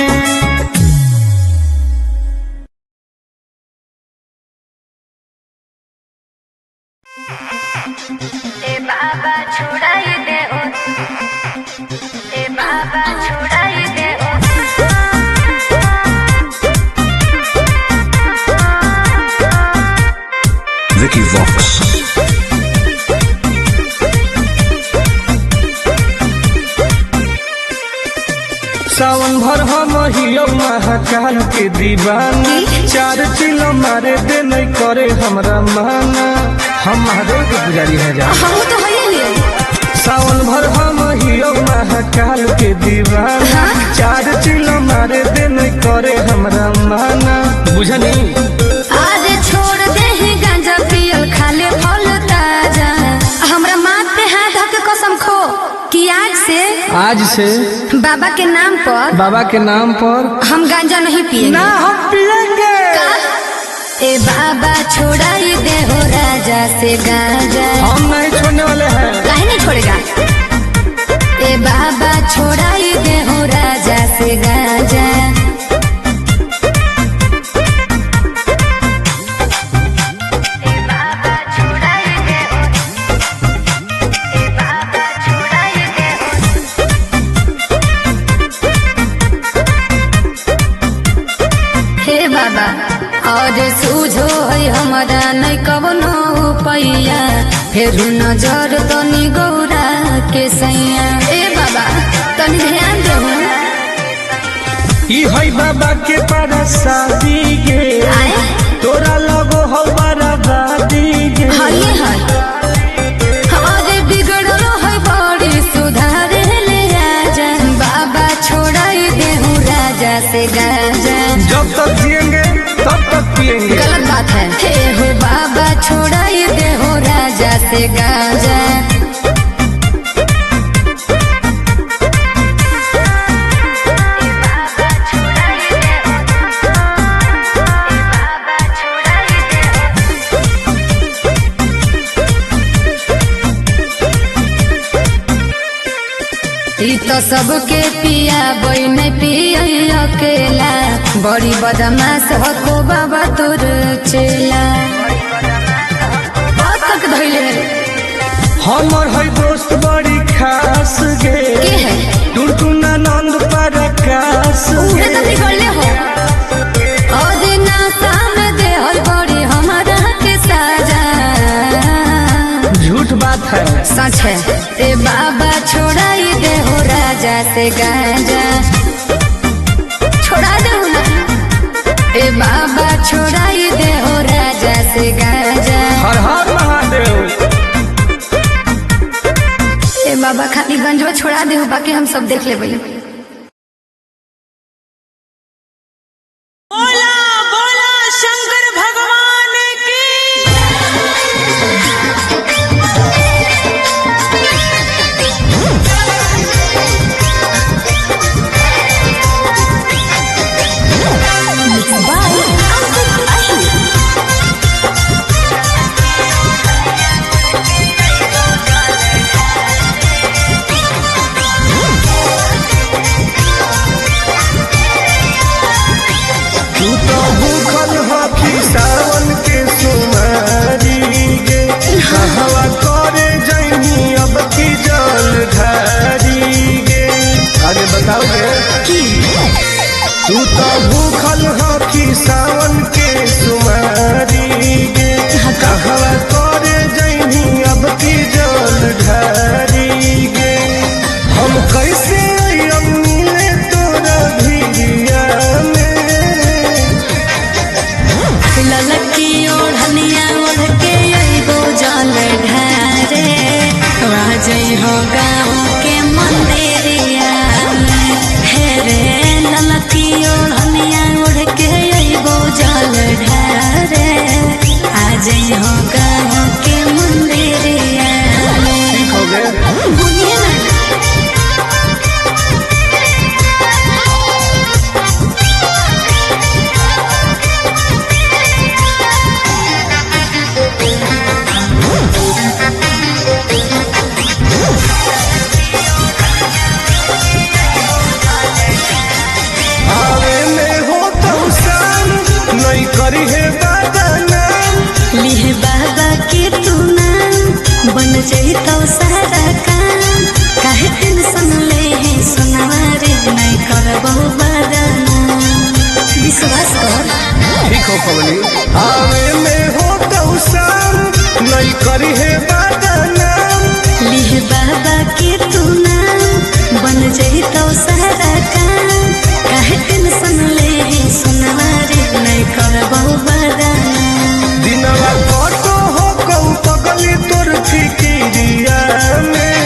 Speaker 1: ए बाबा छुड़ाई दे ओ, ए बाबा छुड़ाई दे ओ।
Speaker 4: Vicky Vox.
Speaker 3: सावन भर हम हियो महाकाल के दीवाना। 4 चिलो मारे दे नहीं करे हमरा माना। हम महादेव के पुजारी है जा।
Speaker 1: हम तो है ले।
Speaker 3: सावन भर हम हियो महाकाल के दीवाना। 4 चिलो मारे दे नहीं करे हमरा माना। बुझनी
Speaker 1: आज छोड़ दे ही गांजा पियल खाले फल ताजा। हमरा माथ पे हाथ धके कसम खो कि आज से बाबा के नाम पर हम गांजा नहीं पिएंगे।
Speaker 3: ना हम पिएंगे।
Speaker 1: ए बाबा छोड़ाई दे हो राजा से गांजा।
Speaker 3: हम नहीं छोड़ने वाले हैं।
Speaker 1: काहे नहीं छोड़ेगा। ए बाबा छोड़ाई दे हो राजा से गांजा। और सूझो है हमारा नहीं कवनो पैया, फिर नजर तनी गौरा के सैया। ए बाबा तनी ध्यान दो।
Speaker 3: ई है बाबा के पारा शादी गे, तोरा लगो हो बराबादी गे।
Speaker 1: हाय हाय हमारे बिगड़लो है बड़ी सुधार ले आजा। बाबा छोड़ाई दे हूँ राजा से गाजा।
Speaker 3: जब तक जिएंगे तब तक पिएंगे।
Speaker 1: गलत बात है। हे हो बाबा छोड़ाई दे हो राजा से गाजा। तो सबके पिया बई नहीं पिया अकेला, बड़ी बदमाश हो को बाबा तोर चेला।
Speaker 3: हमर है दोस्त बड़ी खास गे
Speaker 1: के है
Speaker 3: टुनटुना नंद पर आकाश
Speaker 1: उहे तो बिगड़ले हो और नासा में दे हल बड़ी हमारा के साजा
Speaker 3: झूठ बात है
Speaker 1: सच है ए बाबा छोड़ाई दे हो राजा से गांजा छोड़ा दे ना ए बाबा छोड़ाई दे हो राजा से गांजा
Speaker 3: हर हर महादेव
Speaker 1: ए बाबा खाली गंजवा छोड़ा दे हो बाकी हम सब देख ले भाई
Speaker 2: बोला बोला शंकर भगवान की
Speaker 3: तू तो भूखल हकी सावन के सुमारी गे हवा करे जैनी अब की जल धारी गे आगे बताओगे तू तो भूखल हकी सावन के सुमारी गे हवा करे जैनी अब की जल धारी गे हम कैसे अब मिले तोरा भिड़िया में
Speaker 1: ललकी ओढ़निया ओढ़ के अइबो जल ढारे राजई हो गाँव के मंदिरिया में हे रे ललकी ओढ़निया ओढ़ के अइबो जल ढारे आजई हो गाँव के मंदिरिया में
Speaker 3: ठीक हो गए
Speaker 1: बुझिए ना
Speaker 3: आवे में हो तो शान नहीं करी है बदनाम
Speaker 1: लिहे बाबा के तू नाम बन जाई तो सारा काम काहे टेंशन ले है सुनारे नहीं करबो बदनाम विश्वास कर
Speaker 3: ठीक हो पवनी आवे में हो तो शान नहीं करी है बदनाम
Speaker 1: लिहे बाबा के तू नाम बन जाई तो सारा काम काहे टेंशन ले है सुनारे नहीं करबो बदनाम
Speaker 3: दिनवा कटो हो कऊ पगली तोर फिकिरिया में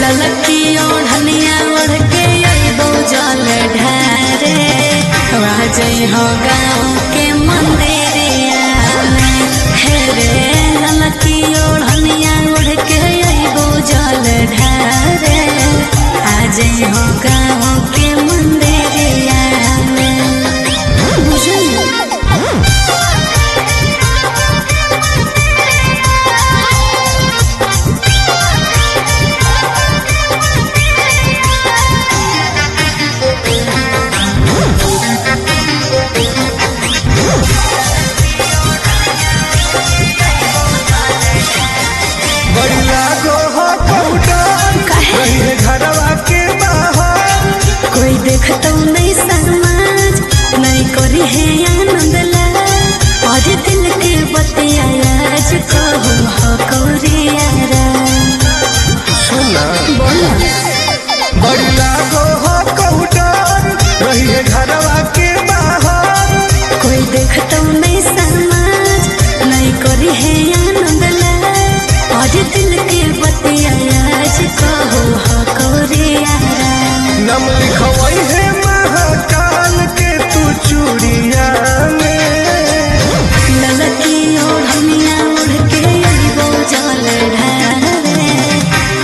Speaker 1: ललकी ओढ़निया ओढ़ के अइबो जल ढारे राजई हो गाँव के मंदिरिया में हे रे ललकी ओढ़निया ओढ़ के अइबो जल ढारे आजई हो गाँव के मंदिरिया में बुझलिए
Speaker 3: बड़ी लागो हो कौटान
Speaker 1: काहे?
Speaker 3: रही है घरवा के बाहर
Speaker 1: कोई देखतो नहीं समाज नहीं करी है आनंद ला और दिल के बतिया आज कहू हो कौरियारा
Speaker 3: सुना
Speaker 1: बोला
Speaker 3: बड़ी लागो हो कौटान रही है घरवा के बाहर
Speaker 1: कोई देखतो नहीं समाज नहीं करी है आनंद ला और दिल के बतिया आज कहू हो कौरियारा
Speaker 3: नम लिखवई है महाकाल के तू चूड़िया में
Speaker 1: ललकी ओढ़निया ओढ़ के अइबो जल ढारे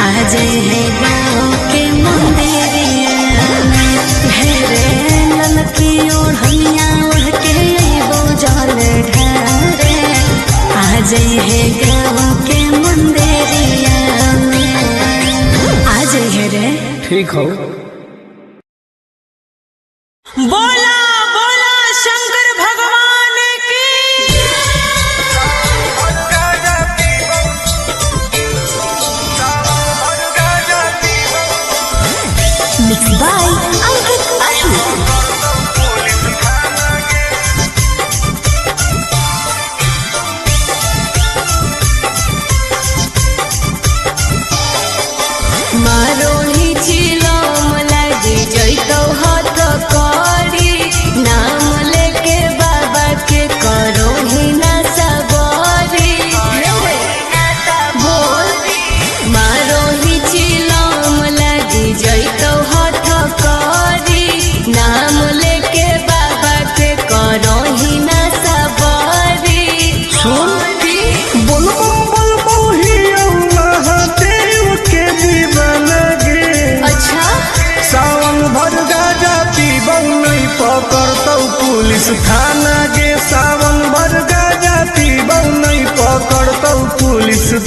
Speaker 1: आज है गाँव के मंदिरिया में हे रे ललकी ओढ़निया ओढ़ के अइबो जल ढारे आज है गाँव के मंदिरिया में आज है रे
Speaker 3: ठीक हो
Speaker 2: बोला बोला शंकर भगवान की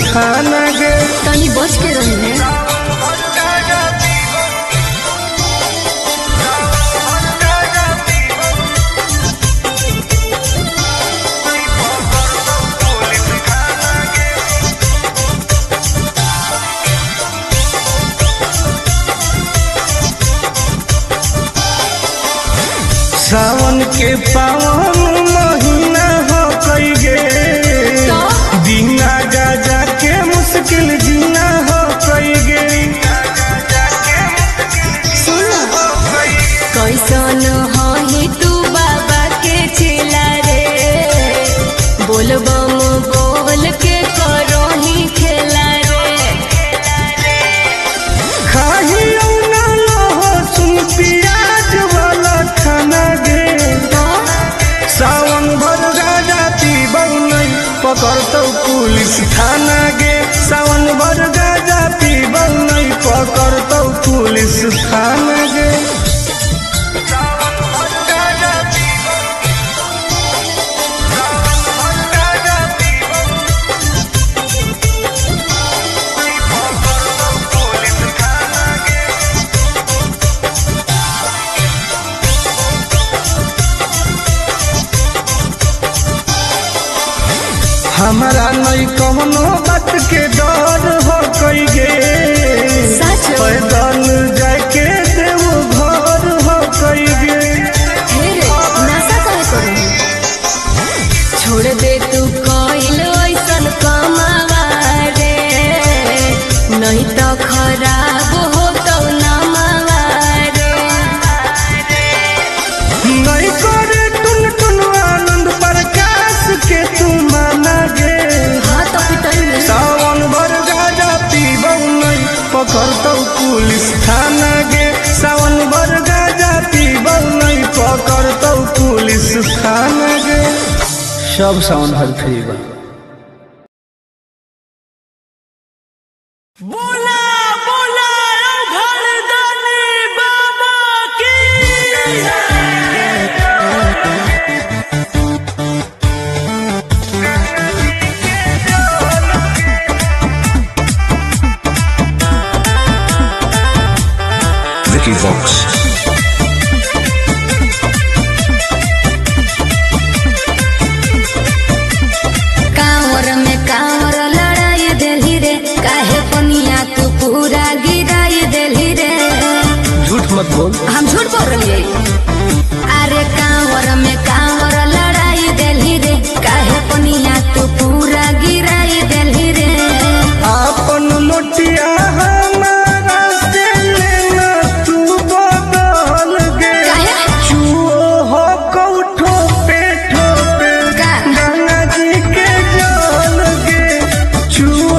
Speaker 3: स्थान गे।
Speaker 1: तनी बच के रही है।
Speaker 3: सावन के पावन महीना हो कई गे, दीना गाजा के मुश्किल जीना हो कई गे।
Speaker 1: कैसन हो तू बाबा के चेला रे, बोल बम बोल के करो ही खेला रे।
Speaker 3: खाही ना लो सुन प्याज वाला खाना गे। सावन भर गाजा पीबौ नहीं पकड़तौ पुलिस थाना गे। सावन भर गाजा पीबौ नहीं पकड़तौ पुलिस थाना गे। हमारा नहीं कौनो बात के डर हो कई गे, पैदल जाके देव घर हो कई गे।
Speaker 1: नशा कहे करो, छोड़ दे तू कोइल ऐसन कमावा रे, नहीं तो खराब हो तो नमावा रे।
Speaker 3: नहीं करे टुन टुन आनंद प्रकाश के तू माना गे।
Speaker 1: हाँ तो पिटाई
Speaker 3: सावन भर गाजा पीबौ नहीं पकड़तौ पुलिस थाना गे। सावन भर गाजा पीबौ नहीं पकड़तौ पुलिस थाना गे। सब सावन भर फ्री बा।
Speaker 2: बोला बोला घरदानी बाबा की।
Speaker 4: Vicky Vox.
Speaker 1: कांवर में कांवर लड़ाई देली रे, काहे पनिया तू पूरा गिराई देली रे।
Speaker 3: झूठ मत बोल।
Speaker 1: हम झूठ बोल रही है। अरे कांवर में कांवर लड़ाई देली रे, काहे पनिया तू पूरा गिराई देली रे।
Speaker 3: आपन लोटिया हमारा से लेना तू बदल गे।
Speaker 1: काहे?
Speaker 3: चुओ हो कौठो पे ठोपे
Speaker 1: का?
Speaker 3: गंगा जी के जल गे। चुओ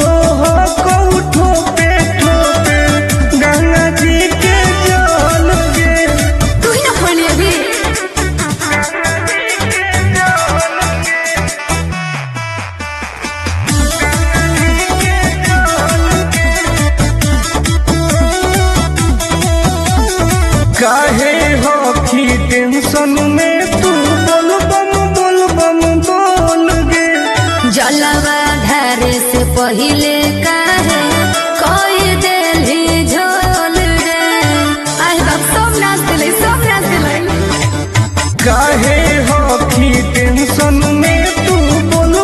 Speaker 3: हो कौठो पे ठोपे गंगा जी के जल गे।
Speaker 1: तू ही ना खोली अभी।
Speaker 3: काहे हो की टेंशन में तू बोल बम बोल गे।
Speaker 1: जलवा धारे से पहिले काहे कोई देली झोल रे। आई बाप सब नाच दिले, सब नाच दिले।
Speaker 3: काहे हो की टेंशन में तू बोल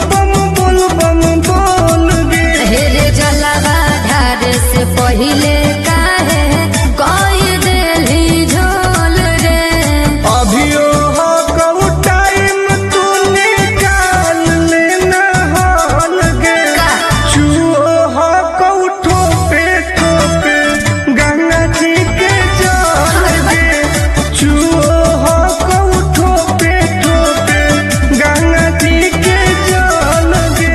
Speaker 3: बम बोल गे।
Speaker 1: हेरे जलवा धारे से पहिले काहे कोई देली झोल रे।
Speaker 3: अभियो हो कऊ टाइम तू निकाल लेना हाल गे।
Speaker 1: का?
Speaker 3: चुओ हो कऊ ठोपे ठोपे गंगा जी के जल गे। चुओ हो कऊ ठोपे ठोपे गंगा जी के जल गे।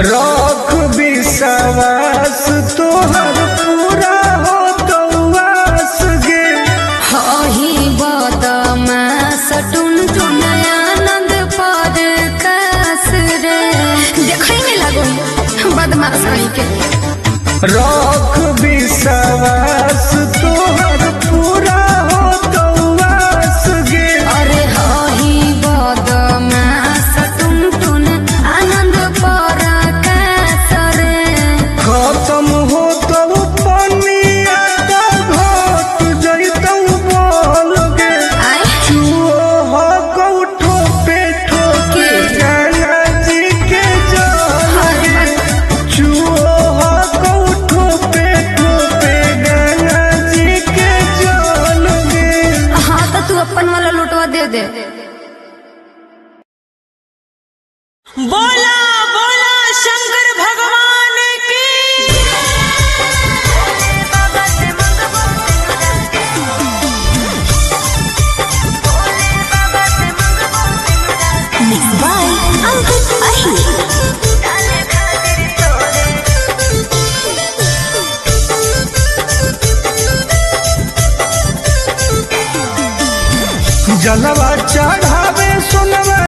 Speaker 3: रख विश्वास तोहर पूरा हो तो वास गे।
Speaker 1: हही बदमाश टुन टुन आनंद पर कास रे। देखै में लागो बदमाश हई के।
Speaker 3: रख विश्वास तोहर पूरा हो तो वास गे।
Speaker 1: अरे हही बदमाश टुनटुन आनंद पराकाश रे।
Speaker 3: खत्म हो तो पनिया तो घट जइतौ बोल गे। चुओ हो कौ ठोपे ठोके गंगा जी के जल गे। चुओ हो कौ ठोपे ठोपे गंगा जी के जल गे।
Speaker 1: हाँ तो तू अपन वाला लुटवा दे दे।
Speaker 2: बोला बोला शंकर भगवान की।
Speaker 1: Mixed by Ankit Ahir.
Speaker 3: जलवा